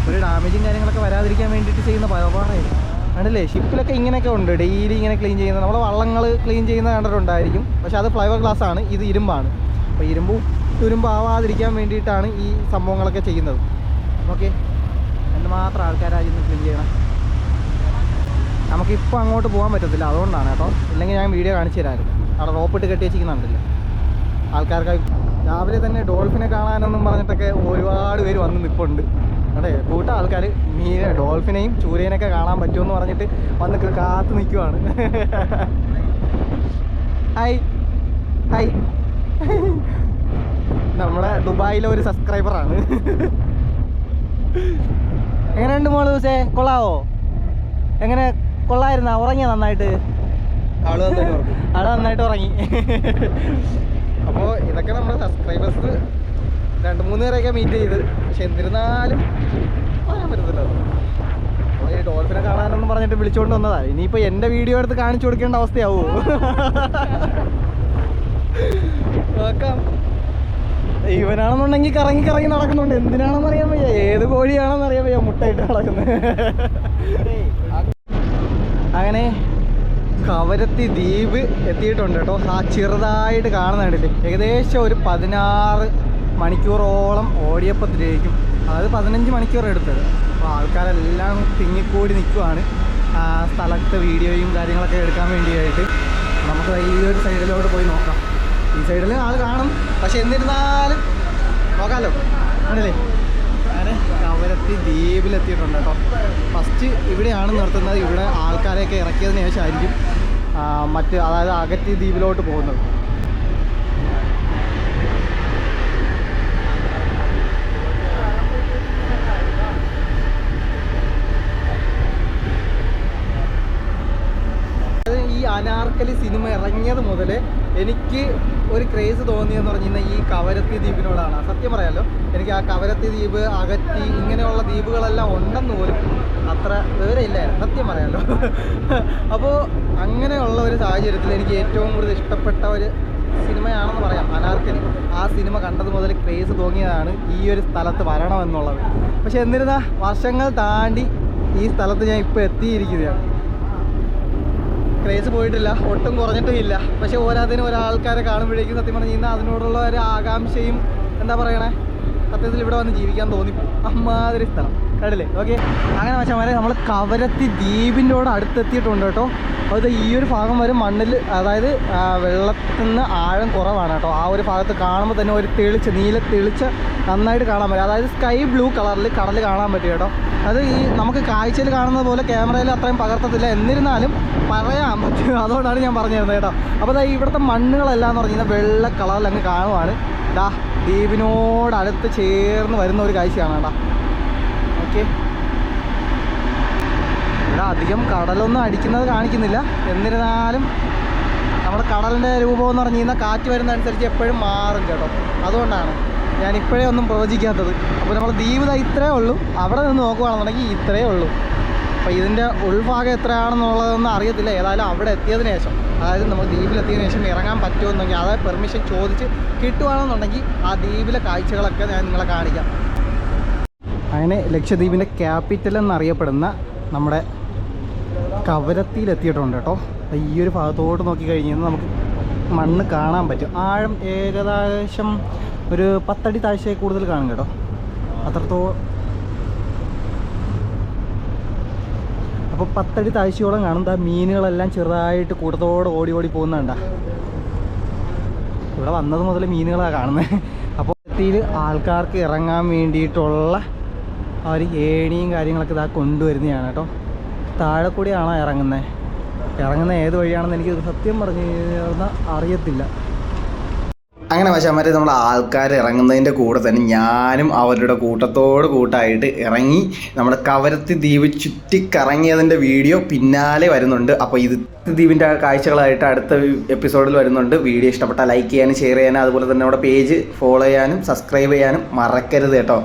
ഒരു ഡാമേജും കാര്യങ്ങളൊക്കെ വരാതിരിക്കാൻ വേണ്ടിയിട്ട് ചെയ്യുന്ന പരപാടായിരുന്നു. ആണല്ലേ, ഷിപ്പിലൊക്കെ ഇങ്ങനെയൊക്കെ ഉണ്ട്, ഡെയിലി ഇങ്ങനെ ക്ലീൻ ചെയ്യുന്നത്. നമ്മൾ വള്ളങ്ങൾ ക്ലീൻ ചെയ്യുന്നത് കണ്ടിട്ടുണ്ടായിരിക്കും, പക്ഷെ അത് ഫ്ലൈവർ ഗ്ലാസ് ആണ്, ഇത് ഇരുമ്പാണ്. അപ്പോൾ തുരുമ്പാവാതിരിക്കാൻ വേണ്ടിയിട്ടാണ് ഈ സംഭവങ്ങളൊക്കെ ചെയ്യുന്നത്. ഓക്കെ, എന്തുമാത്രം ആൾക്കാരായിരുന്നു ക്ലീൻ ചെയ്യണം. നമുക്കിപ്പോൾ അങ്ങോട്ട് പോകാൻ പറ്റത്തില്ല, അതുകൊണ്ടാണ് കേട്ടോ. ഇല്ലെങ്കിൽ ഞാൻ വീഡിയോ കാണിച്ചു തരാമായിരുന്നു. അവിടെ റോപ്പിട്ട് കെട്ടി വെച്ചിരിക്കുന്നുണ്ടല്ലോ ആൾക്കാർക്ക്. രാവിലെ തന്നെ ഡോൾഫിനെ കാണാനെന്നും പറഞ്ഞിട്ടൊക്കെ ഒരുപാട് പേര് വന്ന് നിൽപ്പുണ്ട്. അതെ, കൂട്ടം ആൾക്കാർ ഡോൾഫിനെയും ചൂരേനെയൊക്കെ കാണാൻ പറ്റുമെന്ന് പറഞ്ഞിട്ട് വന്ന് കാത്തു നിൽക്കുവാണ്. ഹായ് ഹായ്, നമ്മുടെ ദുബായിലെ ഒരു സബ്സ്ക്രൈബറാണ്. എങ്ങനെയുണ്ട് മോള് ദിവസേ? കൊള്ളാവോ? എങ്ങനെ കൊള്ളായിരുന്ന? ഉറങ്ങിയ നന്നായിട്ട്? ആള് നന്നായിട്ട് ഉറങ്ങി. അപ്പോൾ ഇതൊക്കെ നമ്മുടെ സബ്സ്ക്രൈബേഴ്സ് 2-3 പേരെയൊക്കെ മീറ്റ് ചെയ്ത്, പക്ഷെ എന്നിരുന്നാലും പറയാൻ പറ്റത്തില്ല. അപ്പോൾ ഈ ഡോൾഫിനെ കാണാനെന്ന് പറഞ്ഞിട്ട് വിളിച്ചുകൊണ്ട് വന്നതാണ്. ഇനിയിപ്പോൾ എൻ്റെ വീഡിയോ എടുത്ത് കാണിച്ചു കൊടുക്കേണ്ട അവസ്ഥയാവുമോ? നോക്കാം. ഇവനാണെന്നുണ്ടെങ്കിൽ കറങ്ങി കറങ്ങി നടക്കുന്നുണ്ട്. എന്തിനാണെന്ന് അറിയാൻ വയ്യ, ഏത് കോഴിയാണെന്ന് അറിയാൻ വയ്യ മുട്ടയിട്ട് നടക്കുന്നത്. അങ്ങനെ കവരത്തി ദ്വീപ് എത്തിയിട്ടുണ്ട് കേട്ടോ. ആ ചെറുതായിട്ട് കാണുന്നുണ്ടല്ലേ, ഏകദേശം ഒരു 16 മണിക്കൂറോളം ഓടിയപ്പോഴത്തേക്കും അതായത് 15 മണിക്കൂർ എടുത്തത്. അപ്പോൾ ആൾക്കാരെല്ലാം തിങ്ങിക്കൂടി നിൽക്കുവാണ് ആ സ്ഥലത്ത് വീഡിയോയും കാര്യങ്ങളൊക്കെ എടുക്കാൻ വേണ്ടിയായിട്ട്. നമുക്ക് ഈ ഒരു സൈഡിലോട്ട് പോയി നോക്കാം. ഈ സൈഡിൽ ആൾ കാണും, പക്ഷെ എന്നിരുന്നാലും നോക്കാമല്ലോ. ആണല്ലേ, ഞാൻ കവരത്തി ദ്വീപിലെത്തിയിട്ടുണ്ട് കേട്ടോ. ഫസ്റ്റ് ഇവിടെയാണ് നിർത്തുന്നത്. ഇവിടെ ആൾക്കാരെയൊക്കെ ഇറക്കിയതിന് ശേഷമായിരിക്കും അതായത് അഗത്തി ദ്വീപിലോട്ട് പോകുന്നത്. ഈ അനാർക്കലി സിനിമ ഇറങ്ങിയത് മുതൽ എനിക്ക് ഒരു ക്രേസ് തോന്നിയെന്ന് പറഞ്ഞു കഴിഞ്ഞാൽ ഈ കവരത്തി ദ്വീപിനോടാണ്. സത്യം പറയാമല്ലോ, എനിക്ക് ആ കവരത്തി ദ്വീപ്, അഗത്തി ഇങ്ങനെയുള്ള ദ്വീപുകളെല്ലാം ഉണ്ടെന്ന് പോലും അത്ര വിവരമില്ലായിരുന്നു, സത്യം പറയാമല്ലോ. അപ്പോൾ അങ്ങനെയുള്ള ഒരു സാഹചര്യത്തിൽ എനിക്ക് ഏറ്റവും കൂടുതൽ ഇഷ്ടപ്പെട്ട ഒരു സിനിമയാണെന്ന് പറയാം അനാർക്കലി. ആ സിനിമ കണ്ടത് മുതൽ ക്രേസ് തോന്നിയതാണ് ഈ ഒരു സ്ഥലത്ത് വരണമെന്നുള്ളത്. പക്ഷെ എന്നിരുന്ന വർഷങ്ങൾ താണ്ടി ഈ സ്ഥലത്ത് ഞാൻ ഇപ്പോൾ എത്തിയിരിക്കുകയാണ്. ക്രേസ് പോയിട്ടില്ല, ഒട്ടും കുറഞ്ഞിട്ടും ഇല്ല. പക്ഷെ ഓരോന്നിനും ഒരാൾക്കാരെ കാണുമ്പോഴേക്കും സത്യം പറഞ്ഞു കഴിഞ്ഞാൽ അതിനോടുള്ള ഒരു ആകാംക്ഷയും എന്താ പറയണേ, സത്യത്തിൽ ഇവിടെ വന്ന് ജീവിക്കാൻ തോന്നിപ്പോകും. അമ്മാതിരി സ്ഥലം കണ്ടില്ലേ. ഓക്കെ, അങ്ങനെ വെച്ചാൽ നമ്മൾ കവരത്തി ദ്വീപിൻ്റെ കൂടെ അടുത്തെത്തിയിട്ടുണ്ട് കേട്ടോ. അത് ഈ ഒരു ഭാഗം വരെ മണ്ണിൽ, അതായത് വെള്ളത്തിൽ നിന്ന് ആഴം കുറവാണ് കേട്ടോ. ആ ഒരു ഭാഗത്ത് കാണുമ്പോൾ തന്നെ ഒരു നീല തെളിച്ച് നന്നായിട്ട് കാണാൻ പറ്റും. അതായത് സ്കൈ ബ്ലൂ കളറിൽ കടൽ കാണാൻ പറ്റും കേട്ടോ. അത് ഈ നമുക്ക് കാഴ്ചയിൽ കാണുന്നത് പോലെ ക്യാമറയിൽ അത്രയും പകർത്തത്തില്ല, എന്നിരുന്നാലും പറയാൻ പറ്റും. അതുകൊണ്ടാണ് ഞാൻ പറഞ്ഞു തരുന്നത് കേട്ടോ. അപ്പോൾ ഇവിടുത്തെ മണ്ണുകളെല്ലാം എന്ന് പറഞ്ഞു കഴിഞ്ഞാൽ വെള്ള കളറിൽ അങ്ങ് കാണുവാണ്. ദ്വീപിനോടടുത്ത് ചേർന്ന് വരുന്ന ഒരു കാഴ്ചയാണ് കേട്ടോ. ഓക്കെ, ഇവിടെ അധികം കടലൊന്നും അടിക്കുന്നത് കാണിക്കുന്നില്ല, എന്നിരുന്നാലും നമ്മുടെ കടലിൻ്റെ രൂപം എന്ന് പറഞ്ഞു കഴിഞ്ഞാൽ കാറ്റ് വരുന്നതനുസരിച്ച് എപ്പോഴും മാറും കേട്ടോ. അതുകൊണ്ടാണ് ഞാൻ ഇപ്പോഴേ ഒന്നും പ്രവചിക്കാത്തത്. അപ്പോൾ നമ്മൾ ദ്വീപ് ഇത്രയേ ഉള്ളൂ, അവിടെ നിന്ന് നോക്കുകയാണെന്നുണ്ടെങ്കിൽ ഇത്രയേ ഉള്ളൂ. അപ്പോൾ ഇതിൻ്റെ ഉൾഭാഗം എത്രയാണെന്നുള്ളതൊന്നും അറിയത്തില്ല. ഏതായാലും അവിടെ എത്തിയതിന് ശേഷം, അതായത് നമ്മൾ ദ്വീപിലെത്തിയതിനു ശേഷം ഇറങ്ങാൻ പറ്റുമെന്നെങ്കിൽ, അതായത് പെർമിഷൻ ചോദിച്ച് കിട്ടുകയാണെന്നുണ്ടെങ്കിൽ ആ ദ്വീപിലെ കാഴ്ചകളൊക്കെ ഞാൻ നിങ്ങളെ കാണിക്കാം. അങ്ങനെ ലക്ഷദ്വീപിൻ്റെ ക്യാപിറ്റൽ എന്നറിയപ്പെടുന്ന നമ്മുടെ കവരത്തിയിലെത്തിയിട്ടുണ്ട് കേട്ടോ. ഈ ഒരു ഭാഗത്തോട്ട് നോക്കിക്കഴിഞ്ഞ് കഴിഞ്ഞാൽ നമുക്ക് മണ്ണ് കാണാൻ പറ്റും. ആഴം ഏകദേശം ഒരു 10 അടി താഴ്ചയിൽ കൂടുതൽ കാണും കേട്ടോ. അത്രത്തോളം, അപ്പോൾ 10 അടി താഴ്ചയോളം കാണും. മീനുകളെല്ലാം ചെറുതായിട്ട് കൂട്ടത്തോടെ ഓടി പോകുന്നുണ്ട. ഇവിടെ വന്നത് മുതൽ മീനുകളാണ് കാണുന്നത്. അപ്പോൾ ത്തിൽ ആൾക്കാർക്ക് ഇറങ്ങാൻ വേണ്ടിയിട്ടുള്ള അവർ ഏണിയും കാര്യങ്ങളൊക്കെ കൊണ്ടുവരുന്നതാണ് കേട്ടോ. താഴെ കൂടിയാണോ ഇറങ്ങുന്നത് ഏത് വഴിയാണെന്ന് എനിക്ക് സത്യം പറഞ്ഞു കഴിഞ്ഞാൽ അറിയത്തില്ല. അങ്ങനെ വശമാരെ നമ്മൾ ആൾക്കാർ ഇറങ്ങുന്നതിൻ്റെ കൂടെ തന്നെ ഞാനും അവരുടെ കൂട്ടായിട്ട് ഇറങ്ങി നമ്മുടെ കവരത്തി ദ്വീപ് ചുറ്റിക്കറങ്ങിയതിൻ്റെ വീഡിയോ പിന്നാലെ വരുന്നുണ്ട്. അപ്പോൾ ഇത് ദ്വീപിൻ്റെ കാഴ്ചകളായിട്ട് അടുത്ത എപ്പിസോഡിൽ വരുന്നുണ്ട്. വീഡിയോ ഇഷ്ടപ്പെട്ടാൽ ലൈക്ക് ചെയ്യാനും ഷെയർ ചെയ്യാനും അതുപോലെ തന്നെ നമ്മുടെ പേജ് ഫോളോ ചെയ്യാനും സബ്സ്ക്രൈബ് ചെയ്യാനും മറക്കരുത് കേട്ടോ.